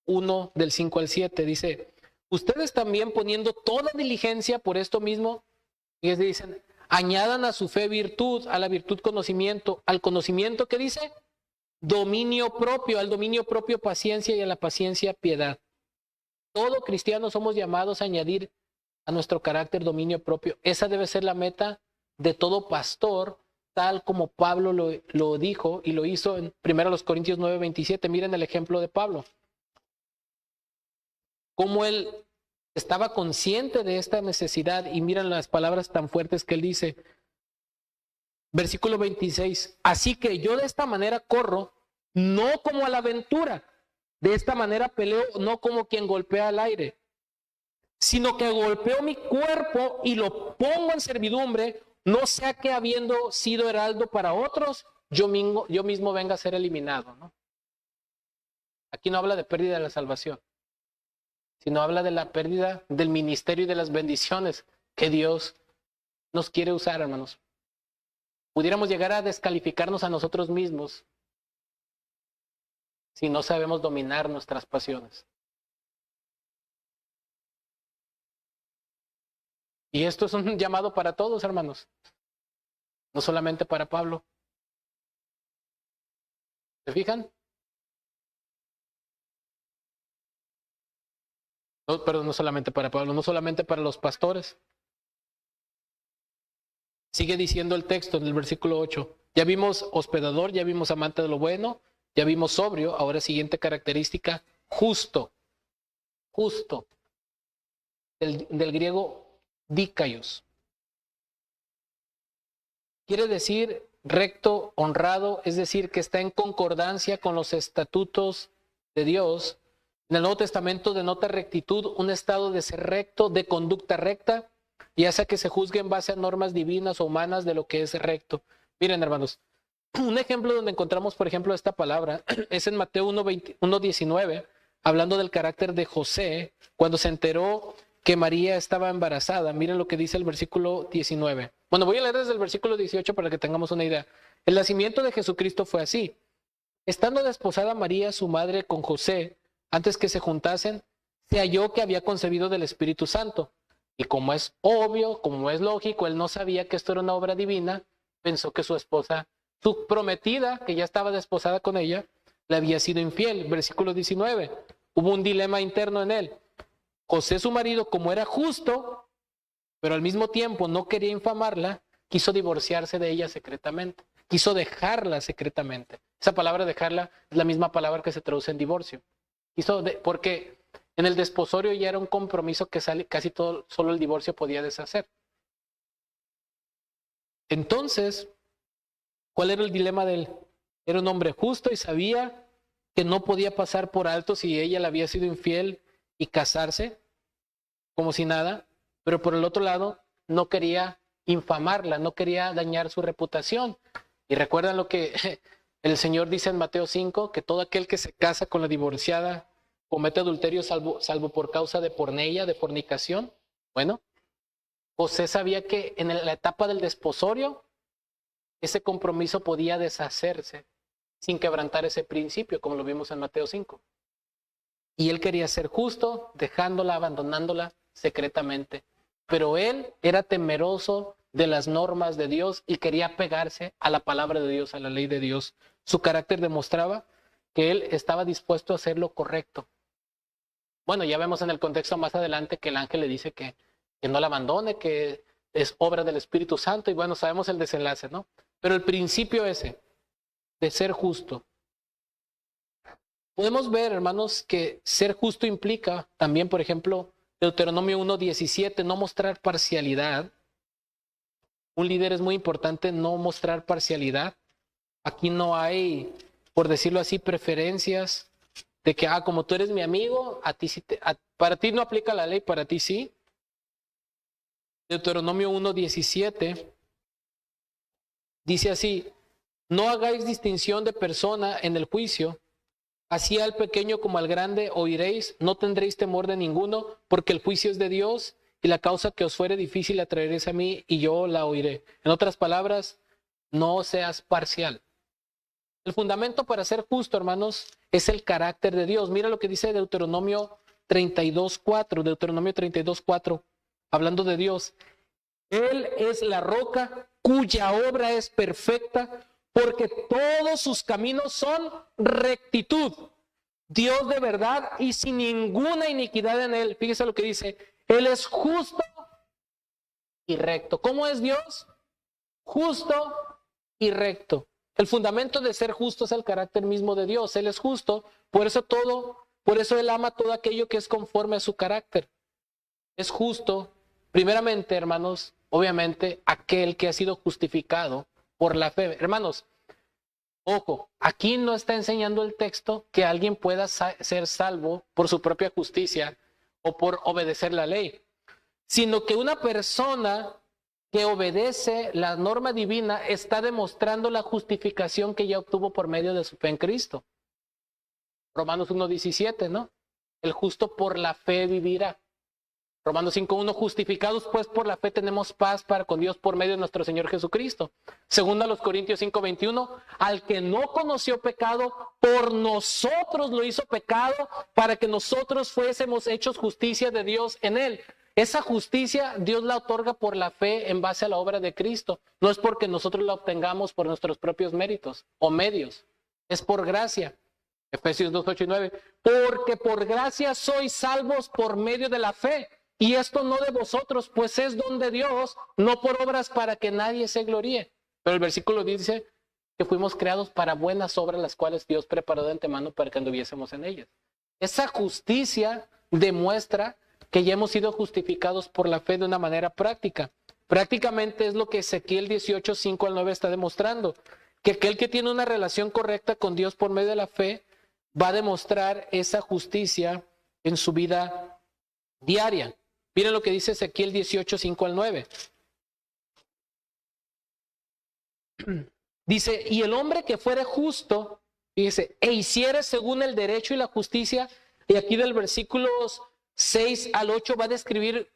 1, del 5 al 7. Dice, ustedes también poniendo toda diligencia por esto mismo, y dicen, añadan a su fe virtud, a la virtud conocimiento, al conocimiento, ¿qué dice? Dominio propio, al dominio propio paciencia y a la paciencia piedad. Todo cristiano somos llamados a añadir a nuestro carácter dominio propio. Esa debe ser la meta de todo pastor, tal como Pablo lo dijo y lo hizo en 1 Corintios 9, 27. Miren el ejemplo de Pablo. Cómo él estaba consciente de esta necesidad y miren las palabras tan fuertes que él dice. Versículo 26. Así que yo de esta manera corro, no como a la aventura. De esta manera peleo, no como quien golpea al aire, sino que golpeo mi cuerpo y lo pongo en servidumbre, no sea que habiendo sido heraldo para otros, yo mismo venga a ser eliminado, ¿no? Aquí no habla de pérdida de la salvación, sino habla de la pérdida del ministerio y de las bendiciones que Dios nos quiere usar, hermanos. Pudiéramos llegar a descalificarnos a nosotros mismos si no sabemos dominar nuestras pasiones. Y esto es un llamado para todos, hermanos. No solamente para Pablo. ¿Se fijan? No, perdón, no solamente para Pablo, no solamente para los pastores. Sigue diciendo el texto en el versículo 8. Ya vimos hospedador, ya vimos amante de lo bueno, ya vimos sobrio. Ahora siguiente característica, justo. Justo. Del griego dikaios. Quiere decir recto, honrado, es decir, que está en concordancia con los estatutos de Dios. En el Nuevo Testamento denota rectitud, un estado de ser recto, de conducta recta, ya sea que se juzgue en base a normas divinas o humanas de lo que es recto. Miren, hermanos, un ejemplo donde encontramos, por ejemplo, esta palabra es en Mateo 1:19, hablando del carácter de José, cuando se enteró que María estaba embarazada. Miren lo que dice el versículo 19. Bueno, voy a leer desde el versículo 18 para que tengamos una idea. El nacimiento de Jesucristo fue así. Estando desposada María, su madre, con José, antes que se juntasen, se halló que había concebido del Espíritu Santo. Y como es obvio, como es lógico, él no sabía que esto era una obra divina, pensó que su esposa, su prometida, que ya estaba desposada con ella, le había sido infiel. Versículo 19. Hubo un dilema interno en él. José, su marido, como era justo, pero al mismo tiempo no quería infamarla, quiso divorciarse de ella secretamente. Quiso dejarla secretamente. Esa palabra dejarla es la misma palabra que se traduce en divorcio. Porque en el desposorio ya era un compromiso que casi todo, solo el divorcio podía deshacer. Entonces, ¿cuál era el dilema de él? Era un hombre justo y sabía que no podía pasar por alto si ella le había sido infiel y casarse como si nada, pero por el otro lado no quería infamarla, no quería dañar su reputación. Y recuerdan lo que el Señor dice en Mateo 5, que todo aquel que se casa con la divorciada comete adulterio salvo por causa de porneia, de fornicación. Bueno, José sabía que en la etapa del desposorio ese compromiso podía deshacerse sin quebrantar ese principio, como lo vimos en Mateo 5. Y él quería ser justo, dejándola, abandonándola secretamente. Pero él era temeroso de las normas de Dios y quería pegarse a la palabra de Dios, a la ley de Dios. Su carácter demostraba que él estaba dispuesto a hacer lo correcto. Bueno, ya vemos en el contexto más adelante que el ángel le dice que no la abandone, que es obra del Espíritu Santo, y bueno, sabemos el desenlace, ¿no? Pero el principio ese, de ser justo. Podemos ver, hermanos, que ser justo implica también, por ejemplo, Deuteronomio 1:17, no mostrar parcialidad. Un líder es muy importante no mostrar parcialidad. Aquí no hay, por decirlo así, preferencias de que, como tú eres mi amigo, a ti sí para ti no aplica la ley, para ti sí. Deuteronomio 1:17 dice así: no hagáis distinción de persona en el juicio, así al pequeño como al grande oiréis, no tendréis temor de ninguno, porque el juicio es de Dios, y la causa que os fuere difícil la traeréis a mí, y yo la oiré. En otras palabras, no seas parcial. El fundamento para ser justo, hermanos, es el carácter de Dios. Mira lo que dice Deuteronomio 32:4, Deuteronomio 32:4, hablando de Dios. Él es la roca cuya obra es perfecta, porque todos sus caminos son rectitud. Dios de verdad y sin ninguna iniquidad en él. Fíjese lo que dice. Él es justo y recto. ¿Cómo es Dios? Justo y recto. El fundamento de ser justo es el carácter mismo de Dios. Él es justo, por eso Él ama todo aquello que es conforme a su carácter. Es justo, primeramente, hermanos, obviamente, aquel que ha sido justificado por la fe. Hermanos, ojo, aquí no está enseñando el texto que alguien pueda ser salvo por su propia justicia o por obedecer la ley, sino que una persona que obedece la norma divina está demostrando la justificación que ya obtuvo por medio de su fe en Cristo. Romanos 1:17, ¿no? El justo por la fe vivirá. Romanos 5:1, justificados pues por la fe tenemos paz para con Dios por medio de nuestro Señor Jesucristo. Segunda los Corintios 5:21, al que no conoció pecado, por nosotros lo hizo pecado, para que nosotros fuésemos hechos justicia de Dios en él. Esa justicia Dios la otorga por la fe en base a la obra de Cristo. No es porque nosotros la obtengamos por nuestros propios méritos o medios. Es por gracia. Efesios 2:8-9. Porque por gracia sois salvos por medio de la fe. Y esto no de vosotros, pues es don de Dios, no por obras para que nadie se gloríe. Pero el versículo dice que fuimos creados para buenas obras, las cuales Dios preparó de antemano para que anduviésemos en ellas. Esa justicia demuestra que ya hemos sido justificados por la fe de una manera práctica. Prácticamente es lo que Ezequiel 18:5-9 está demostrando, que aquel que tiene una relación correcta con Dios por medio de la fe va a demostrar esa justicia en su vida diaria. Miren lo que dice Ezequiel 18:5-9. Dice, y el hombre que fuere justo, dice, e hiciere según el derecho y la justicia, y aquí del versículos 6-8 va a describir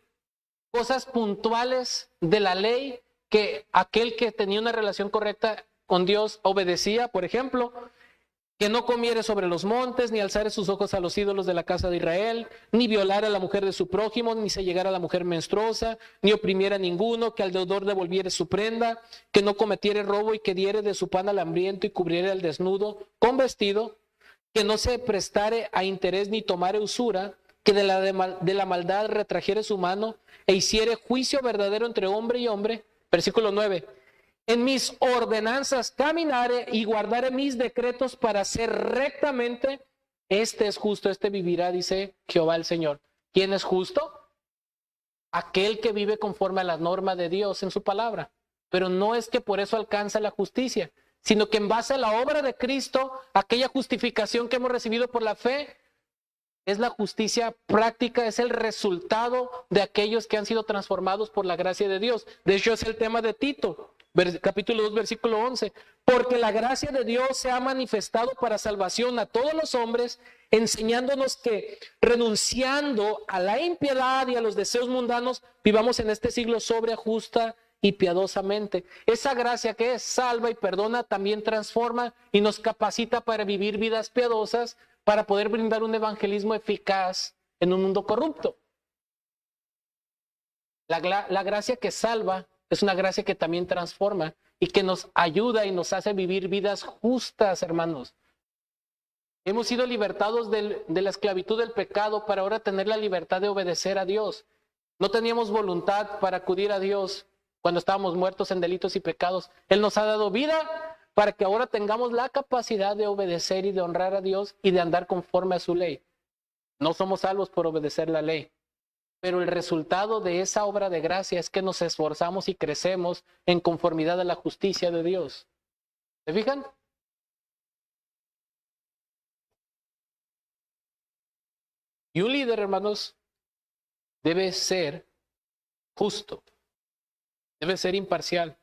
cosas puntuales de la ley que aquel que tenía una relación correcta con Dios obedecía. Por ejemplo, que no comiere sobre los montes, ni alzare sus ojos a los ídolos de la casa de Israel, ni violara a la mujer de su prójimo, ni se llegara a la mujer menstruosa, ni oprimiera a ninguno, que al deudor devolviere su prenda, que no cometiere robo y que diere de su pan al hambriento y cubriere al desnudo con vestido, que no se prestare a interés ni tomare usura, que de la maldad retrajere su mano e hiciere juicio verdadero entre hombre y hombre. Versículo 9. En mis ordenanzas caminare y guardare mis decretos para hacer rectamente, este es justo, este vivirá, dice Jehová el Señor. ¿Quién es justo? Aquel que vive conforme a la norma de Dios en su palabra. Pero no es que por eso alcanza la justicia, sino que en base a la obra de Cristo, aquella justificación que hemos recibido por la fe, es la justicia práctica, es el resultado de aquellos que han sido transformados por la gracia de Dios. De hecho, es el tema de Tito. Capítulo 2, versículo 11. Porque la gracia de Dios se ha manifestado para salvación a todos los hombres, enseñándonos que renunciando a la impiedad y a los deseos mundanos, vivamos en este siglo sobria, justa y piadosamente. Esa gracia que es salva y perdona también transforma y nos capacita para vivir vidas piadosas, para poder brindar un evangelismo eficaz en un mundo corrupto. La gracia que salva es una gracia que también transforma y que nos ayuda y nos hace vivir vidas justas, hermanos. Hemos sido libertados de la esclavitud del pecado para ahora tener la libertad de obedecer a Dios. No teníamos voluntad para acudir a Dios cuando estábamos muertos en delitos y pecados. Él nos ha dado vida para que ahora tengamos la capacidad de obedecer y de honrar a Dios y de andar conforme a su ley. No somos salvos por obedecer la ley, pero el resultado de esa obra de gracia es que nos esforzamos y crecemos en conformidad a la justicia de Dios. ¿Se fijan? Y un líder, hermanos, debe ser justo, debe ser imparcial,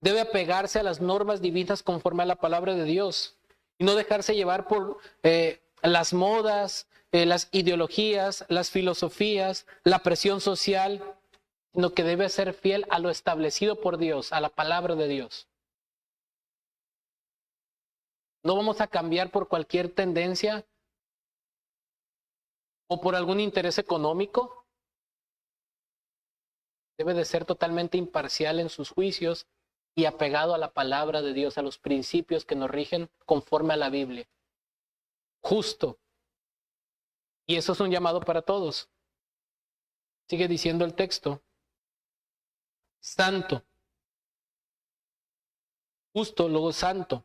debe apegarse a las normas divinas conforme a la palabra de Dios y no dejarse llevar por las modas, las ideologías, las filosofías, la presión social, sino que debe ser fiel a lo establecido por Dios, a la palabra de Dios. No vamos a cambiar por cualquier tendencia o por algún interés económico. Debe de ser totalmente imparcial en sus juicios y apegado a la palabra de Dios, a los principios que nos rigen conforme a la Biblia. Justo. Y eso es un llamado para todos. Sigue diciendo el texto. Santo. Justo, luego santo.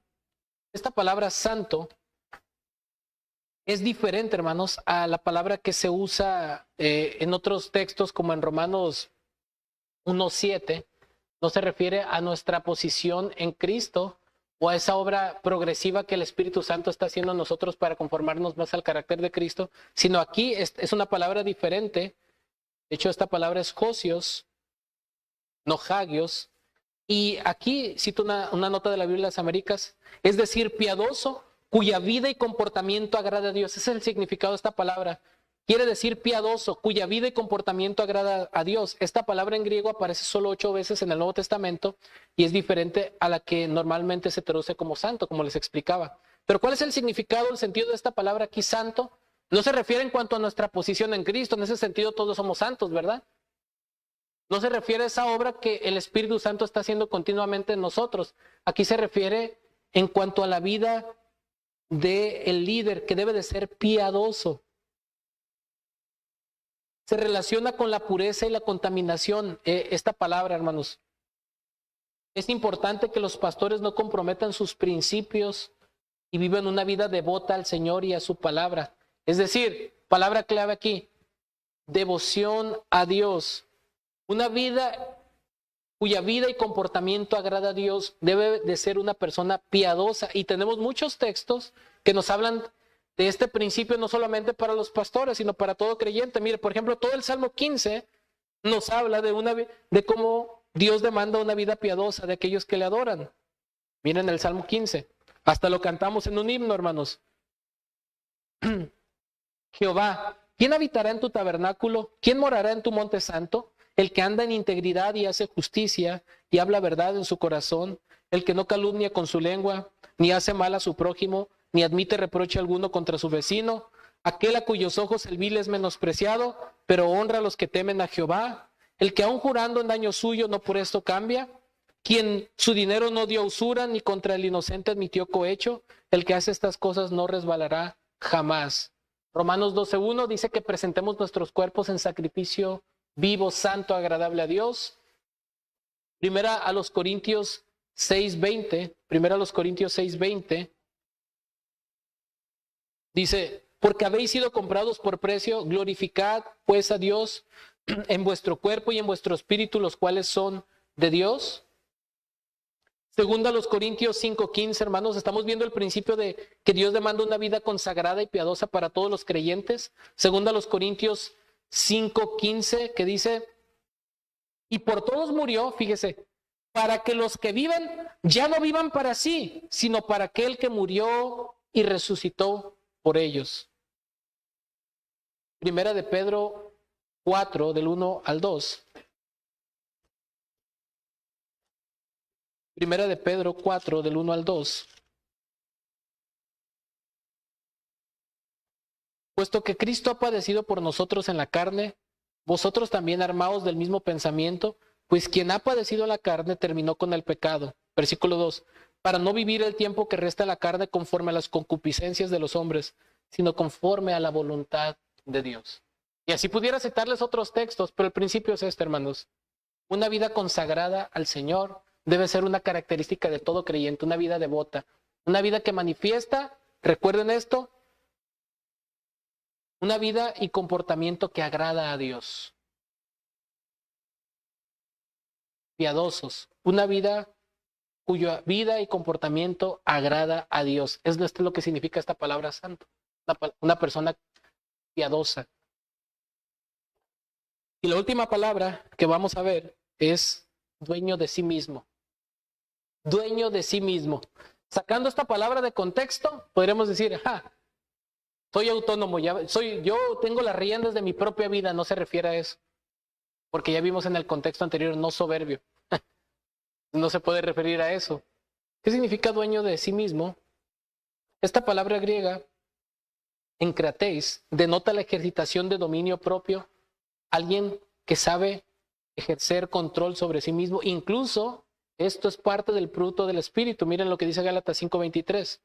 Esta palabra santo es diferente, hermanos, a la palabra que se usa en otros textos como en Romanos 1:7. No se refiere a nuestra posición en Cristo o a esa obra progresiva que el Espíritu Santo está haciendo en nosotros para conformarnos más al carácter de Cristo, sino aquí es una palabra diferente. De hecho, esta palabra es Josios, no Hagios. Y aquí cito una nota de la Biblia de las Américas, es decir, piadoso, cuya vida y comportamiento agrada a Dios. Ese es el significado de esta palabra. Quiere decir piadoso, cuya vida y comportamiento agrada a Dios. Esta palabra en griego aparece solo 8 veces en el Nuevo Testamento y es diferente a la que normalmente se traduce como santo, como les explicaba. Pero ¿cuál es el significado, el sentido de esta palabra aquí, santo? No se refiere en cuanto a nuestra posición en Cristo, en ese sentido todos somos santos, ¿verdad? No se refiere a esa obra que el Espíritu Santo está haciendo continuamente en nosotros. Aquí se refiere en cuanto a la vida del líder, que debe de ser piadoso. Se relaciona con la pureza y la contaminación, esta palabra, hermanos. Es importante que los pastores no comprometan sus principios y vivan una vida devota al Señor y a su palabra. Es decir, palabra clave aquí, devoción a Dios. Una vida cuya vida y comportamiento agrada a Dios debe de ser una persona piadosa. Y tenemos muchos textos que nos hablan de este principio no solamente para los pastores, sino para todo creyente. Mire, por ejemplo, todo el Salmo 15 nos habla de cómo Dios demanda una vida piadosa de aquellos que le adoran. Miren el Salmo 15. Hasta lo cantamos en un himno, hermanos. Jehová, ¿quién habitará en tu tabernáculo? ¿Quién morará en tu monte santo? El que anda en integridad y hace justicia y habla verdad en su corazón, el que no calumnia con su lengua, ni hace mal a su prójimo, ni admite reproche alguno contra su vecino, aquel a cuyos ojos el vil es menospreciado, pero honra a los que temen a Jehová, el que aun jurando en daño suyo no por esto cambia, quien su dinero no dio usura, ni contra el inocente admitió cohecho, el que hace estas cosas no resbalará jamás. Romanos 12:1 dice que presentemos nuestros cuerpos en sacrificio vivo, santo, agradable a Dios. Primera a los Corintios 6:20, dice, porque habéis sido comprados por precio, glorificad pues a Dios en vuestro cuerpo y en vuestro espíritu, los cuales son de Dios. Segunda a los Corintios 5:15, hermanos, estamos viendo el principio de que Dios demanda una vida consagrada y piadosa para todos los creyentes. Segunda a los Corintios 5:15, que dice, y por todos murió, fíjese, para que los que viven ya no vivan para sí, sino para aquel que murió y resucitó por ellos. Primera de Pedro 4, del 1 al 2. Primera de Pedro 4, del 1 al 2. Puesto que Cristo ha padecido por nosotros en la carne, vosotros también armaos del mismo pensamiento, pues quien ha padecido la carne terminó con el pecado. Versículo 2. Para no vivir el tiempo que resta a la carne conforme a las concupiscencias de los hombres, sino conforme a la voluntad de Dios. Y así pudiera citarles otros textos, pero el principio es este, hermanos. Una vida consagrada al Señor debe ser una característica de todo creyente, una vida devota, una vida que manifiesta, recuerden esto, una vida y comportamiento que agrada a Dios. Piadosos, una vida cuya vida y comportamiento agrada a Dios. Esto es lo que significa esta palabra santo, una persona piadosa. Y la última palabra que vamos a ver es dueño de sí mismo. Dueño de sí mismo. Sacando esta palabra de contexto, podríamos decir, soy autónomo, yo tengo las riendas de mi propia vida. No se refiere a eso, porque ya vimos en el contexto anterior, no soberbio. No se puede referir a eso. ¿Qué significa dueño de sí mismo? Esta palabra griega, enkrateis, denota la ejercitación de dominio propio, alguien que sabe ejercer control sobre sí mismo. Incluso esto es parte del fruto del Espíritu. Miren lo que dice Gálatas 5:23.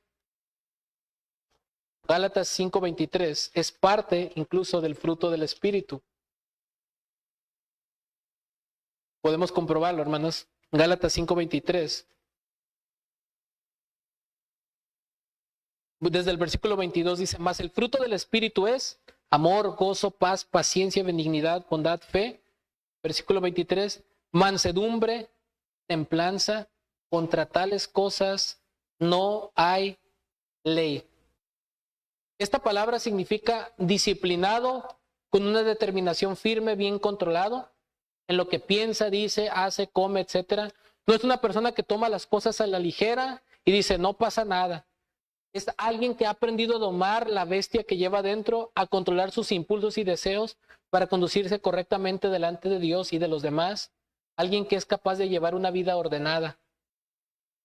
Gálatas 5:23 es parte incluso del fruto del Espíritu. Podemos comprobarlo, hermanos. Gálatas 5:23. Desde el versículo 22 dice, mas el fruto del Espíritu es amor, gozo, paz, paciencia, benignidad, bondad, fe. Versículo 23, mansedumbre, templanza, contra tales cosas no hay ley. Esta palabra significa disciplinado, con una determinación firme, bien controlado, en lo que piensa, dice, hace, come, etc. No es una persona que toma las cosas a la ligera y dice, no pasa nada. Es alguien que ha aprendido a domar la bestia que lleva dentro, a controlar sus impulsos y deseos para conducirse correctamente delante de Dios y de los demás. Alguien que es capaz de llevar una vida ordenada.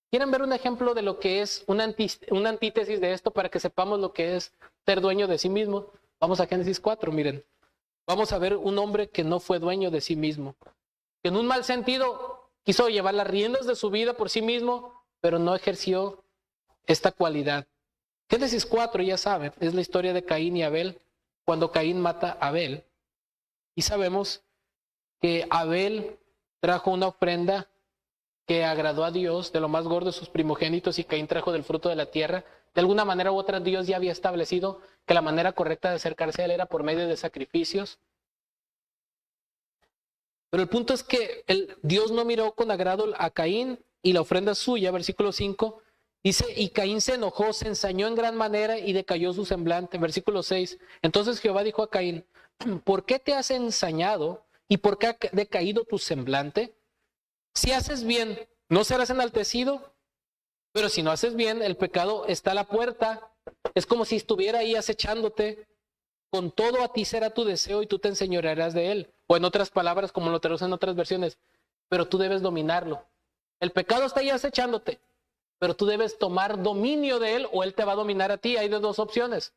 ¿Quieren ver un ejemplo de lo que es una antítesis de esto para que sepamos lo que es ser dueño de sí mismo? Vamos a Génesis 4, miren. Vamos a ver un hombre que no fue dueño de sí mismo, que en un mal sentido quiso llevar las riendas de su vida por sí mismo, pero no ejerció esta cualidad. Génesis 4, ya saben, es la historia de Caín y Abel, cuando Caín mata a Abel. Y sabemos que Abel trajo una ofrenda que agradó a Dios, de lo más gordo de sus primogénitos, y Caín trajo del fruto de la tierra. De alguna manera u otra, Dios ya había establecido que la manera correcta de acercarse a él era por medio de sacrificios. Pero el punto es que Dios no miró con agrado a Caín y la ofrenda suya, versículo 5, dice, y Caín se enojó, se ensañó en gran manera y decayó su semblante. Versículo 6, entonces Jehová dijo a Caín, ¿por qué te has ensañado y por qué ha decaído tu semblante? Si haces bien, no serás enaltecido, pero si no haces bien, el pecado está a la puerta. Es como si estuviera ahí acechándote. Con todo a ti será tu deseo y tú te enseñorearás de él. O en otras palabras, como lo traducen en otras versiones, pero tú debes dominarlo. El pecado está ahí acechándote, pero tú debes tomar dominio de él o él te va a dominar a ti. Hay de dos opciones.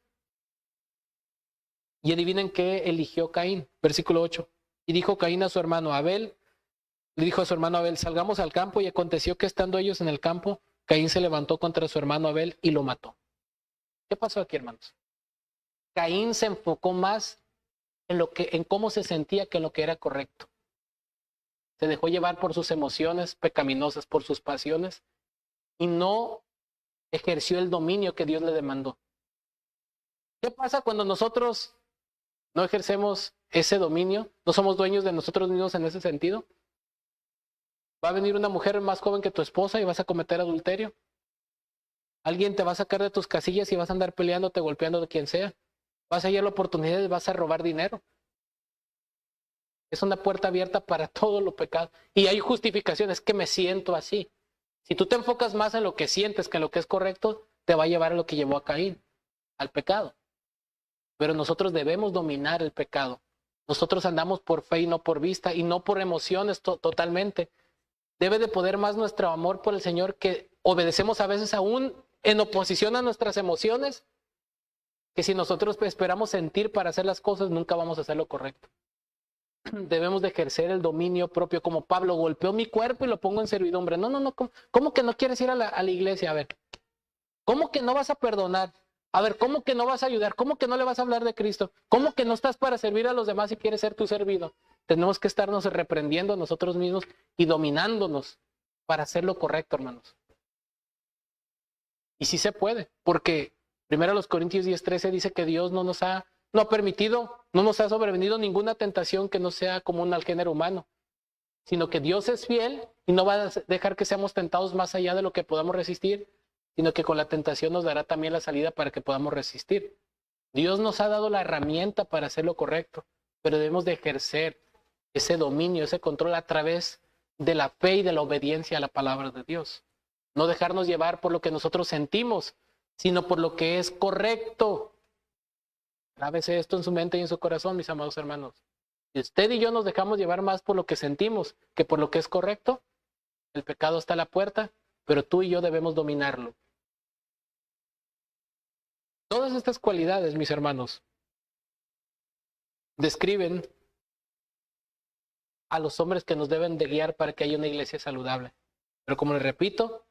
Y adivinen qué eligió Caín. Versículo 8. Y dijo Caín a su hermano Abel, le dijo a su hermano Abel, salgamos al campo, y aconteció que estando ellos en el campo, Caín se levantó contra su hermano Abel y lo mató. ¿Qué pasó aquí, hermanos? Caín se enfocó más en cómo se sentía que en lo que era correcto. Se dejó llevar por sus emociones pecaminosas, por sus pasiones, y no ejerció el dominio que Dios le demandó. ¿Qué pasa cuando nosotros no ejercemos ese dominio? ¿No somos dueños de nosotros mismos en ese sentido? Va a venir una mujer más joven que tu esposa y vas a cometer adulterio. Alguien te va a sacar de tus casillas y vas a andar peleándote, golpeando de quien sea. Vas a hallar la oportunidad y vas a robar dinero. Es una puerta abierta para todo lo pecado. Y hay justificaciones, que me siento así. Si tú te enfocas más en lo que sientes que en lo que es correcto, te va a llevar a lo que llevó a Caín, al pecado. Pero nosotros debemos dominar el pecado. Nosotros andamos por fe y no por vista, y no por emociones totalmente. Debe de poder más nuestro amor por el Señor, que obedecemos a veces aún en oposición a nuestras emociones, que si nosotros esperamos sentir para hacer las cosas, nunca vamos a hacer lo correcto. debemos de ejercer el dominio propio, como Pablo: golpeó mi cuerpo y lo pongo en servidumbre. No, no, no, ¿cómo que no quieres ir a la iglesia? A ver, ¿cómo que no vas a perdonar? A ver, ¿cómo que no vas a ayudar? ¿Cómo que no le vas a hablar de Cristo? ¿Cómo que no estás para servir a los demás y quieres ser tú servido? Tenemos que estarnos reprendiendo a nosotros mismos y dominándonos para hacer lo correcto, hermanos. Y sí se puede, porque 1 Corintios 10:13 dice que Dios no nos ha permitido, no nos ha sobrevenido ninguna tentación que no sea común al género humano, sino que Dios es fiel y no va a dejar que seamos tentados más allá de lo que podamos resistir, sino que con la tentación nos dará también la salida para que podamos resistir. Dios nos ha dado la herramienta para hacer lo correcto, pero debemos de ejercer ese dominio, ese control a través de la fe y de la obediencia a la palabra de Dios. No dejarnos llevar por lo que nosotros sentimos, sino por lo que es correcto. Grábese esto en su mente y en su corazón, mis amados hermanos. Si usted y yo nos dejamos llevar más por lo que sentimos que por lo que es correcto, el pecado está a la puerta, pero tú y yo debemos dominarlo. Todas estas cualidades, mis hermanos, describen a los hombres que nos deben de guiar para que haya una iglesia saludable. Pero como les repito,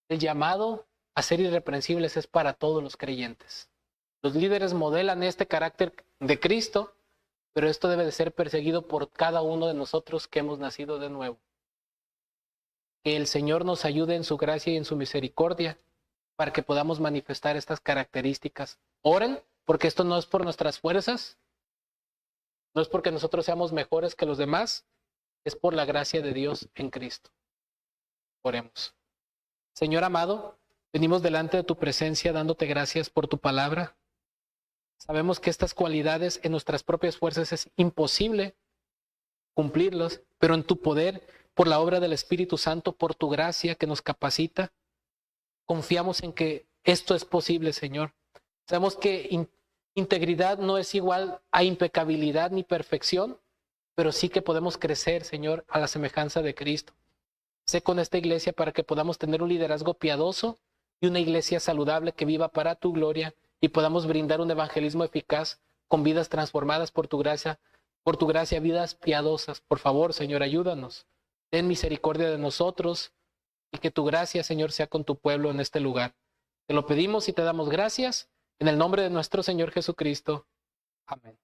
el llamado a ser irreprensibles es para todos los creyentes. Los líderes modelan este carácter de Cristo, pero esto debe de ser perseguido por cada uno de nosotros que hemos nacido de nuevo. Que el Señor nos ayude en su gracia y en su misericordia para que podamos manifestar estas características. Oren, porque esto no es por nuestras fuerzas, no es porque nosotros seamos mejores que los demás, es por la gracia de Dios en Cristo. Oremos. Señor amado, venimos delante de tu presencia dándote gracias por tu palabra. Sabemos que estas cualidades en nuestras propias fuerzas es imposible cumplirlas, pero en tu poder, por la obra del Espíritu Santo, por tu gracia que nos capacita, confiamos en que esto es posible, Señor. Sabemos que integridad no es igual a impecabilidad ni perfección, pero sí que podemos crecer, Señor, a la semejanza de Cristo. Sé con esta iglesia para que podamos tener un liderazgo piadoso y una iglesia saludable que viva para tu gloria y podamos brindar un evangelismo eficaz con vidas transformadas por tu gracia, vidas piadosas. Por favor, Señor, ayúdanos. Ten misericordia de nosotros y que tu gracia, Señor, sea con tu pueblo en este lugar. Te lo pedimos y te damos gracias en el nombre de nuestro Señor Jesucristo. Amén.